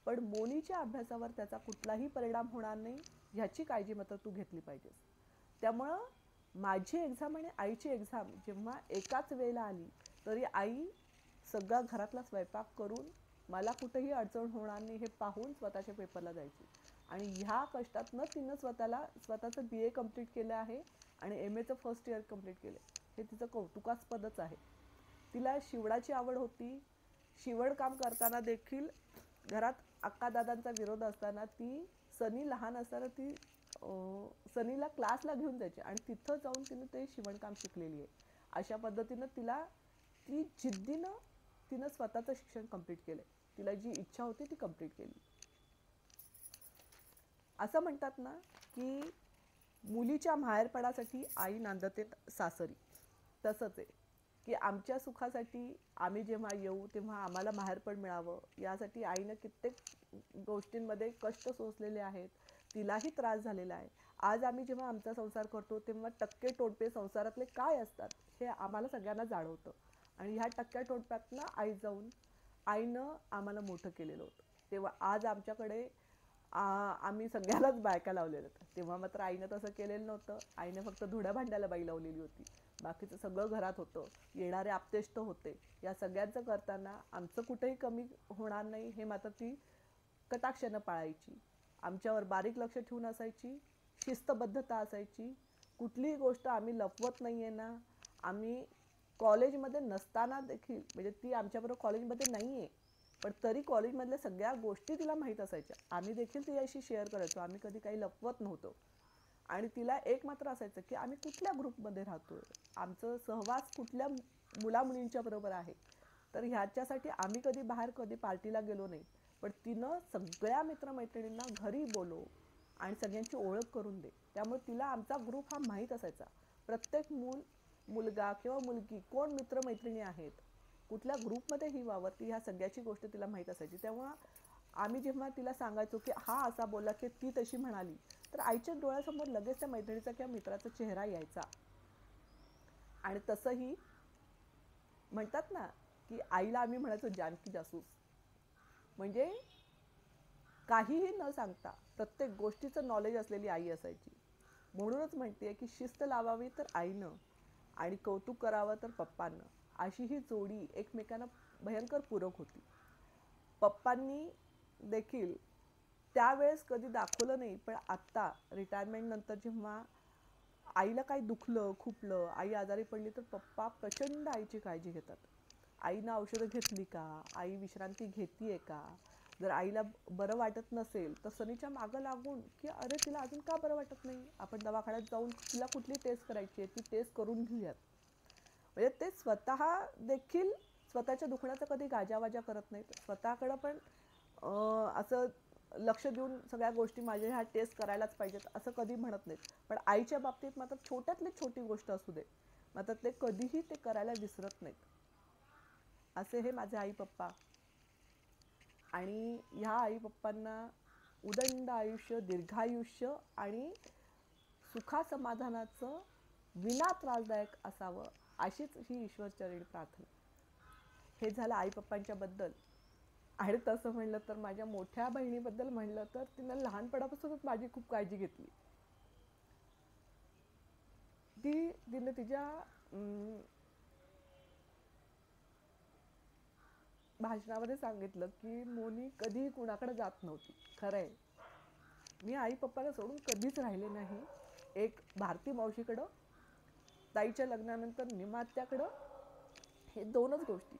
पण मोनीच्या अभ्यासावर त्याचा कुठलाही परिणाम होणार नाही ह्याची काळजी मात्र तू घेतली पाहिजेस. त्यामुळं माझी एक्झाम आणि आईची एक्झाम जेव्हा एकाच वेळेला आली तरी आई सगळा घरातला स्वयंपाक करून मला कुठेही अडचण होणार नाही हे पाहून स्वतःच्या पेपरला जायची. आणि ह्या कष्टातनं तिनं स्वतःचं BA कम्प्लीट केलं आहे आणि MAचं फर्स्ट इयर कम्प्लीट केलं. हे तिचं कौतुकास्पदच आहे. तिला शिवणाची आवड होती. शिवणकाम करताना देखील घरात अक्का दादांचा विरोध असताना ती सनी लहान असताना ती सनीला क्लासला घेऊन जायची आणि तिथं जाऊन तिने ते शिवणकाम शिकलेली आहे. अशा पद्धतीनं ती जिद्दीनं तिनं स्वतःचं शिक्षण कम्प्लीट केलंय. तिला जी इच्छा होती ती कम्प्लीट केली. असं म्हणतात ना की मुलीच्या माहेरपणासाठी आई नांदते सासरी. तसंच आहे की आमच्या सुखासाठी आम्ही जेव्हा येऊ तेव्हा आम्हाला माहेरपण मिळावं यासाठी आईनं कित्येक गोष्टींमध्ये कष्ट सोसलेले आहेत. तिलाही त्रास झालेला आहे. आज आम्ही जेव्हा आमचा संसार करतो तेव्हा टक्के टोटपे संसारातले काय असतात हे आम्हाला सगळ्यांना जाणवतं. आणि ह्या टक्क्या टोटप्यातनं आईनं आम्हाला मोठं केलेलं होतं. तेव्हा आज आमच्याकडे आम्ही सगळ्यालाच बायका लावलेल्या होत्या. तेव्हा मात्र आईनं तसं केलेलं नव्हतं. आईनं फक्त धुण्या भांड्याला बाई लावलेली होती. बाकीचं सगळं घरात होतं. येणारे आप्तेष्ट होते. या सगळ्यांचं करताना आमचं कुठेही कमी होणार नाही हे मात्र ती कटाक्षानं पाळायची. आमच्यावर बारीक लक्ष ठेवून असायची. शिस्तबद्धता असायची. कुठलीही गोष्ट आम्ही लपवत नाही आहे ना. आम्ही कॉलेजमध्ये नसताना देखील म्हणजे ती आमच्याबरोबर कॉलेजमध्ये नाही आहे पण तरी कॉलेजमधल्या सगळ्या गोष्टी तिला माहीत असायच्या. आम्ही देखील तिच्याशी शेअर करायचो. आम्ही कधी काही लपवत नव्हतो. आणि तिला एक मात्र असायचं की आम्ही कुठल्या ग्रुपमध्ये राहतोय, आमचं सहवास कुठल्या मुलामुलींच्या बरोबर आहे. तर ह्याच्यासाठी आम्ही कधी पार्टीला गेलो नाही. पण तिनं सगळ्या मित्रमैत्रिणींना घरी बोलव आणि सगळ्यांची ओळख करून दे. त्यामुळे तिला आमचा ग्रुप हा माहीत असायचा. प्रत्येक मुलगा किंवा मुलगी कोण मित्रमैत्रिणी आहेत, कुठल्या ग्रुपमध्ये ही वावरती ह्या सगळ्याची गोष्ट तिला माहीत असायची. तेव्हा आम्ही जेव्हा तिला सांगायचो की हा असा बोलला की ती तशी म्हणाली तर आईच्या डोळ्यासमोर लगेच त्या मैत्रिणीचा किंवा मित्राचा चेहरा यायचा. आणि तसंही म्हणतात ना की आईला आम्ही म्हणायचो जानकी जासूस. म्हणजे काहीही न सांगता प्रत्येक गोष्टीचं नॉलेज असलेली आई असायची. म्हणूनच म्हणते की शिस्त लावावी तर आईनं आणि कौतुक करावं तर पप्पांनं. अशी ही जोडी एकमेकांना भयंकर पूरक होती. पप्पांनी देखील त्यावेळेस कधी दाखवलं नाही पण आत्ता रिटायरमेंट नंतर जेव्हा आईला काही दुखलं खुपलं आई आजारी पडली तर पप्पा प्रचंड आईची काळजी घेतात. आईनं औषधं घेतली का, आई विश्रांती घेतीये का, जर आईला बरं वाटत नसेल तर सनीच्या मागं लागून की अरे तिला अजून का बरं वाटत नाही, आपण दवाखान्यात जाऊन तिला कुठली टेस्ट करायची आहे ती टेस्ट करून घेऊयात. म्हणजे ते स्वतः देखील स्वतःच्या दुखण्याचा कधी गाजावाजा करत नाहीत. स्वतःकडं पण असं लक्ष देऊन सगळ्या गोष्टी माझ्या ह्या टेस्ट करायलाच पाहिजेत असं कधी म्हणत नाहीत. पण आईच्या बाबतीत मात्र छोट्यातली छोटी गोष्ट असू दे मात्र ते कधीही ते करायला विसरत नाहीत. असे हे माझे आई पप्पा. आणि ह्या आई पप्पांना उदंड आयुष्य, दीर्घायुष्य आणि सुखासमाधानाचं विना त्रासदायक असावं अशीच ही ईश्वरचरणी प्रार्थना. हे झालं आई पप्पांच्या बद्दल. आणि तसं म्हणलं तर माझ्या मोठ्या बहिणीबद्दल म्हणलं तर तिनं लहानपणापासूनच माझी खूप काळजी घेतली. तिने तिच्या भाषणामध्ये सांगितलं की मोनी कधीही कुणाकडे जात नव्हती. खरंय, मी आई पप्पाला सोडून कधीच राहिले नाही. एक भारती मावशीकडं, ताईच्या लग्नानंतर निमात्याकडं, हे दोनच गोष्टी.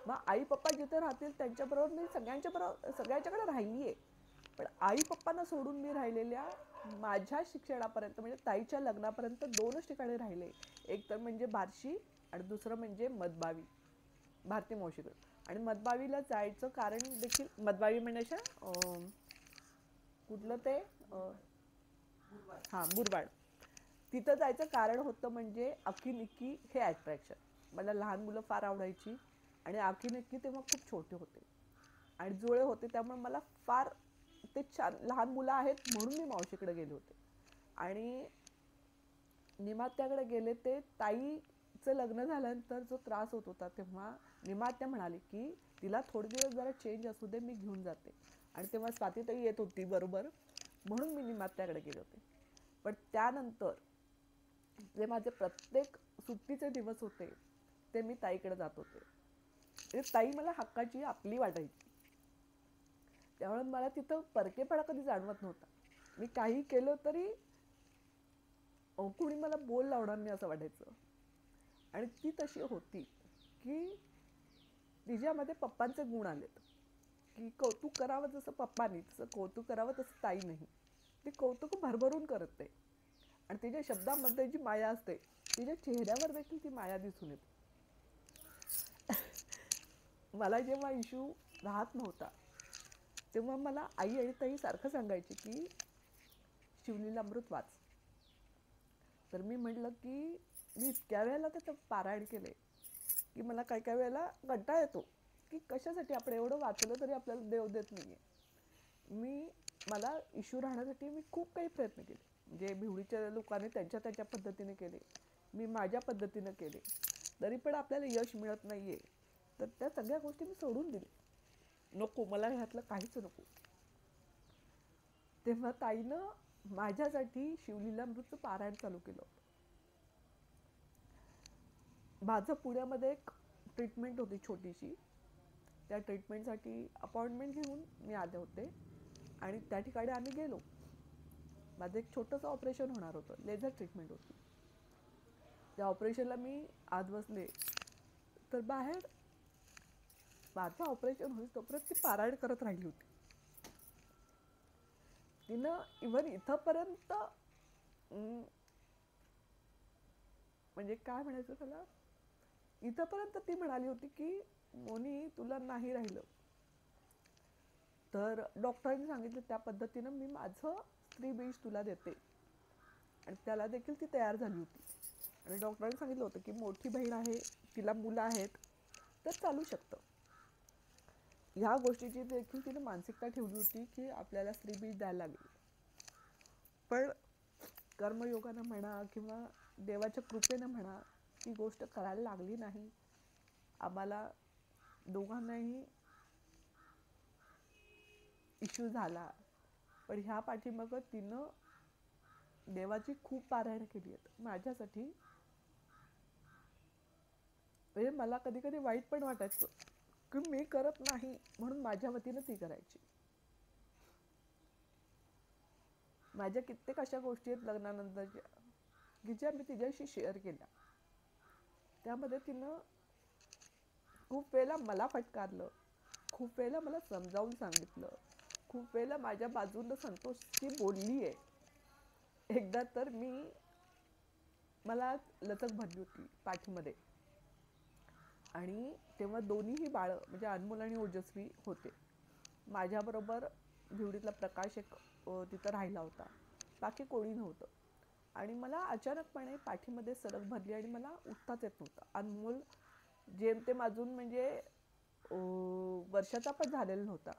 मग आई पप्पा जिथे राहतील त्यांच्याबरोबर मी सगळ्यांच्याकडे राहिली आहे. पण आई पप्पांना सोडून मी राहिलेल्या माझ्या शिक्षणापर्यंत म्हणजे ताईच्या लग्नापर्यंत दोनच ठिकाणी राहिले. एक तर म्हणजे बार्शी आणि दुसरं म्हणजे मदबावी. भारती मावशीकडे. आणि मदबावीला जायचं कारण देखील मदबावी म्हणजे कुठलं ते हां मुरबाड. तिथं जायचं कारण होतं म्हणजे अक्की निक्की हे अट्रॅक्शन. मला लहान मुलं फार आवडायची आणि अक्की निक्की तेव्हा खूप छोटे होते आणि जुळे होते, त्यामुळे मला फार ते छान लहान मुलं आहेत म्हणून मी मावशीकडे गेले होते. आणि निमात्याकडे गेले ते ताईचं लग्न झाल्यानंतर जो त्रास होत होता तेव्हा निमात्या म्हणाली की तिला थोडे दिवस जरा चेंज असू दे, मी घेऊन जाते. आणि तेव्हा स्वातीताई येत होती बरोबर, म्हणून मी निमात्याकडे गेले होते. पण त्यानंतर जे माझे प्रत्येक सुट्टीचे दिवस होते ते मी ताईकडे जात होते. ताई मला हक्काची आपली वाटायची, त्यामुळे मला तिथं परकेपणा कधी जाणवत नव्हता. मी काही केलं तरी कुणी मला बोल लावणार नाही असं वाटायचं. आणि ती तशी होती की तिच्यामध्ये पप्पांचे गुण आलेत की कौतुक करावं जसं पप्पानी तसं कौतुक करावं तसं ताई नाही. ती कौतुक भरभरून करते आणि तिच्या शब्दामध्ये जी माया असते तिच्या चेहऱ्यावर देखील ती माया दिसून येते. मला जेव्हा इशू राहत नव्हता तेव्हा मला आई आणि ताई सारखं सांगायची की शिवलीलामृत वाच. तर मी म्हटलं की मी इतक्या वेळेला त्याचं पारायण केले की मला काही काही वेळेला कंटाळा येतो की कशासाठी आपण एवढं वाचलं तरी आपल्याला देव देत नाहीये. मला इश्यू राहण्यासाठी मी खूप काही प्रयत्न केले, म्हणजे भिवडीच्या लोकांनी त्यांच्या त्यांच्या पद्धतीने केले, मी माझ्या पद्धतीनं केले, तरी पण आपल्याला यश मिळत नाहीये. तर त्या सगळ्या गोष्टी मी सोडून दिले, नको मला ह्यातलं काहीच नको. तेव्हा ताईनं माझ्यासाठी शिवलीलामृतचं पारायण चालू केलं होतं. माझं पुण्यामध्ये एक ट्रीटमेंट होती छोटीशी, त्या ट्रीटमेंटसाठी अपॉइंटमेंट घेऊन मी आले होते आणि त्या ठिकाणी आम्ही गेलो. माझं एक छोटंसं ऑपरेशन होणार होतं, लेझर ट्रीटमेंट होती. त्या ऑपरेशनला मी आत बसले तर बाहेर माझं ऑपरेशन होईल तोपर्यंत ती पारायण करत राहिली होती. तिनं इव्हन इथंपर्यंत म्हणजे काय म्हणायचं त्याला, इथंपर्यंत ती म्हणाली होती की मोनी तुला नाही राहिलं तर डॉक्टरांनी सांगितलं त्या पद्धतीनं मी माझं स्त्रीबीज तुला देते. आणि त्याला देखील ती तयार झाली होती. आणि डॉक्टरांनी सांगितलं होतं की मोठी बहीण आहे, तिला मुलं आहेत, तर चालू शकतं. ह्या गोष्टीची देखील तिने मानसिकता ठेवली होती की आपल्याला स्त्रीबीज द्यायला लागेल. पण कर्मयोगानं म्हणा किंवा देवाच्या कृपेनं म्हणा ती गोष्ट करायला लागली नाही. आम्हाला दोघांनाही इश्यू झाला, पण ह्या पाठीमागं तिनं देवाची खूप पारायण केली आहेत माझ्यासाठी. म्हणजे मला कधी कधी वाईट पण वाटायचं की मी करत नाही म्हणून माझ्या वतीनं ती करायची. माझ्या कित्येक अशा गोष्टी आहेत लग्नानंतरच्या की ज्या मी तिच्याशी शेअर केल्या. त्यामध्ये तिनं खूप वेळेला मला फटकारलं, खूप वेळेला मला समजावून सांगितलं, खूप वेळेला माझ्या बाजूनं संतोषची बोलली आहे. एकदा तर मला लचक भरली होती पाठीमध्ये आणि तेव्हा दोन्हीही बाळं म्हणजे अनमोल आणि ओजस्वी होते. माझ्याबरोबर भिवडीतला प्रकाश एक तिथं राहिला होता, बाकी कोणी नव्हतं. आणि मला अचानकपणे पाठीमध्ये सरक भरली आणि मला उठताच येत नव्हतं. अनमोल जेमतेम अजून म्हणजे वर्षाचा पण झालेला नव्हता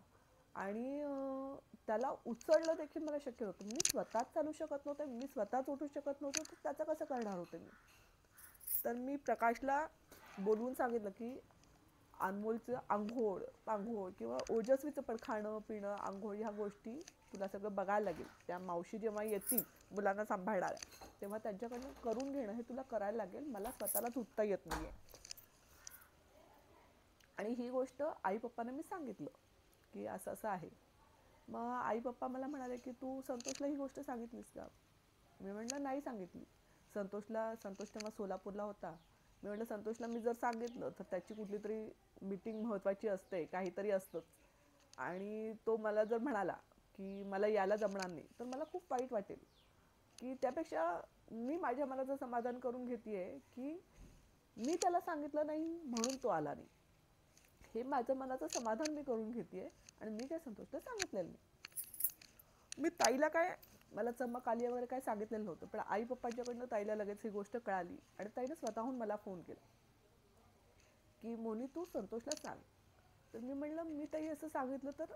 आणि त्याला उचलणं देखील मला शक्य नव्हतं. मी स्वतःच चालू शकत नव्हते, मी स्वतःच उठू शकत नव्हतो, तर त्याचं कसं करणार होते मी. तर मी प्रकाशला बोलवून सांगितलं की अनमोलचं आंघोळ किंवा ओजस्वीचं पण खाणं पिणं आंघोळ ह्या गोष्टी तुला सगळं बघायला लागेल. त्या मावशी जेव्हा येतील मुलांना सांभाळणार तेव्हा त्यांच्याकडनं करून घेणं हे तुला करायला लागेल, मला स्वतःलाच उठता येत नाहीये. आणि ही गोष्ट आई पप्पांना मी सांगितलं की असं असं आहे. मग आई पप्पा मला म्हणाले की तू संतोषला ही गोष्ट सांगितलीस का. मी म्हटलं नाही सांगितली. संतोष तेव्हा सोलापूरला होता. मी म्हटलं संतोषला मी जर सांगितलं तर त्याची कुठली तरी मीटिंग महत्त्वाची असते, काहीतरी असतंच, आणि तो मला जर म्हणाला की मला यायला जमणार नाही तर मला खूप वाईट वाटेल. की त्यापेक्षा मी माझ्या मनाचं समाधान करून घेतेय की मी त्याला सांगितलं नाही म्हणून तो आला नाही. हे माझं मनाचं समाधान मी करून घेतेय आणि मी काय संतोषला सांगितलेलं नाही. मी ताईला काय मला चमक आली वगैरे काय सांगितलेलं नव्हतं, पण आई पप्पांच्याकडनं ताईला लगेच ही गोष्ट कळाली आणि ताईने स्वतःहून मला फोन केला की मोनी तू संतोषला सांग. तर मी म्हणलं मी ताई असं सांगितलं तर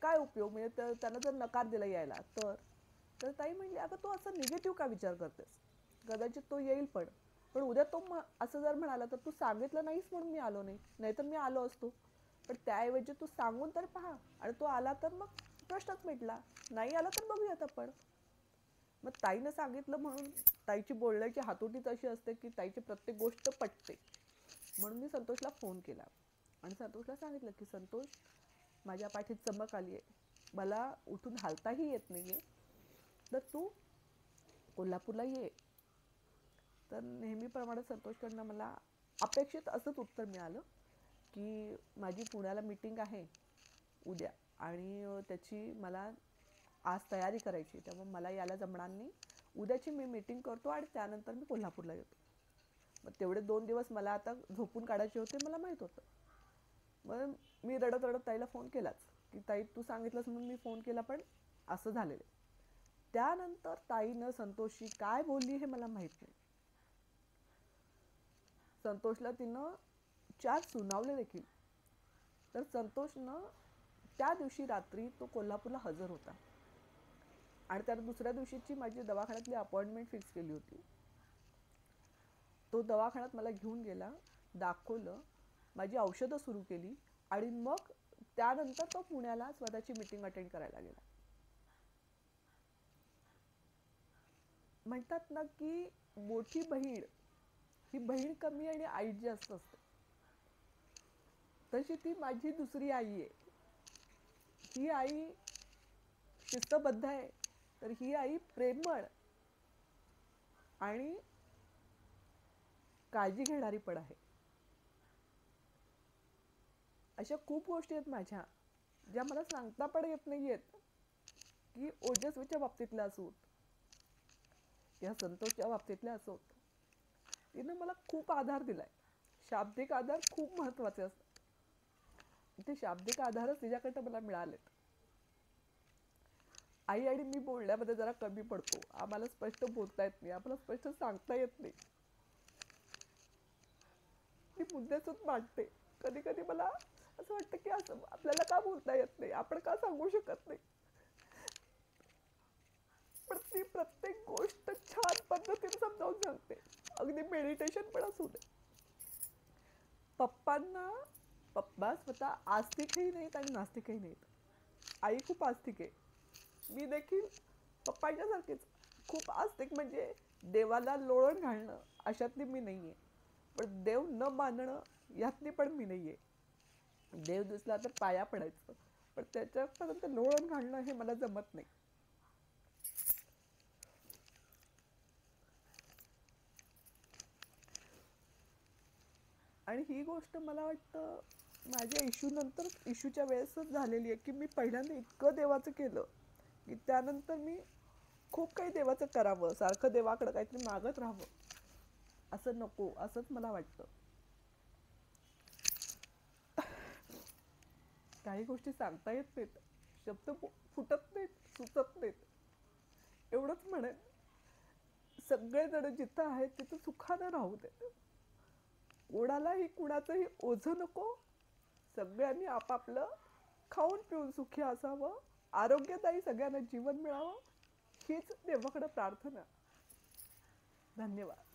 काय उपयोग, म्हणजे त्यांना जर नकार दिला यायला तर तर ताई म्हणली अगं तू असं निगेटिव्ह का विचार करतेस, कदाचित तो येईल पण पण उद्या तो असं जर म्हणाला तर तू सांगितलं नाहीस म्हणून मी आलो नाही, नाहीतर मी आलो असतो. पण त्याऐवजी तू सांगून तर पहा, आणि तो आला तर मग प्रश्नच मिटला, नाही आला तर बघूयात आपण. मग ताईनं सांगितलं म्हणून ताईची बोलण्याची हातोटीच अशी असते की ताईची प्रत्येक गोष्ट पटते. म्हणून मी संतोषला फोन केला आणि संतोषला सांगितलं की संतोष माझ्या पाठीत चमक आली आहे, मला उठून हालताही येत नाहीये, तर तू कोल्हापूरला ये. तर नेहमीप्रमाणे संतोषकडनं मला अपेक्षित असंच उत्तर मिळालं की माझी पुण्याला मीटिंग आहे उद्या आणि त्याची मला आज तयारी करायची, त्यामुळे मला यायला जमणार नाही, उद्याची मी मीटिंग करतो आणि त्यानंतर मी कोल्हापूरला येतो. मग तेवढे 2 दिवस मला आता झोपून काढायचे होते, मला माहीत होतं. मग मी रडत रडत ताईला फोन केलाच की ताई तू सांगितलंस म्हणून मी फोन केला, पण असं झालेलं. त्यानंतर ताईनं संतोषशी काय बोलली हे मला माहीत नाही. संतोषला तिनं 4 सुनावले देखील. तर संतोषनं त्या दिवशी रात्री तो कोल्हापूरला हजर होता आणि त्यानं दुसऱ्या दिवशीची माझी दवाखान्यातली अपॉइंटमेंट फिक्स केली होती. तो दवाखान्यात मला घेऊन गेला, दाखवलं, माझी औषधं सुरू केली आणि मग त्यानंतर तो पुण्याला स्वतःची मीटिंग अटेंड करायला गेला. म्हणतात ना की मोठी बहीण ही बहीण कमी आणि आई जास्त असते, तशी ती माझी दुसरी आई आहे. ही आई शिस्तबद्ध आहे, तर ही आई प्रेमळ आणि काळजी घेणारी पण आहे. अशा खूप गोष्टी आहेत माझ्या ज्या मला सांगता पण येत नाहीयेत, की ओजस्वीच्या बाबतीतल्या असोत या संतोषच्या बाबतीतल्या असोत, तिनं मला खूप आधार दिलाय. शाब्दिक आधार खूप महत्वाचे असतात, ते शाब्दिक आधारच तिच्याकडनं मला मिळालेत. आई आणि मी बोलण्यामध्ये जरा कमी पडतो, आम्हाला स्पष्ट बोलता येत नाही, आम्हाला स्पष्ट सांगता येत नाही, ती मुद्द्याच मांडते. कधी कधी मला असं वाटतं की असं आपल्याला का बोलता येत नाही, आपण का सांगू शकत नाही, पण ती प्रत्येक गोष्ट छान पद्धतीने समजावून सांगते. अगदी मेडिटेशन पण असू दे. पप्पांना पप्पा स्वतः आस्तिकही नाहीत आणि नास्तिकही नाहीत. आई खूप आस्तिक आहे, मी देखील पप्पांच्या सारखीच खूप आस्तिक, म्हणजे देवाला लोळण घालणं अशातली मी नाहीये, पण देव न मानणं यातली पण मी नाहीये. देव दिसला तर पाया पडायचं, पण त्याच्यापर्यंत लोळण घालणं हे मला जमत नाही. आणि ही गोष्ट मला वाटतं माझ्या इशू नंतर इशूच्या वेळेसच झालेली आहे की मी पहिल्यांदा इतकं देवाचं केलं की त्यानंतर मी खूप काही देवाचं करावं, सारखं देवाकडं काहीतरी मागत राहावं, असं नको, असंच मला वाटतं. काही गोष्टी सांगता येत नाहीत, शब्द फुटत नाहीत, सुचत नाहीत. एवढंच म्हणेन, सगळेजण जिथं आहेत तिथं सुखानं राहू दे, कोणालाही कुणाचंही ओझं नको, सगळ्यांनी आपापलं खाऊन पिऊन सुखी असावं, आरोग्यदायी सगळ्यांना जीवन मिळावं, हीच देवाकडे प्रार्थना. धन्यवाद.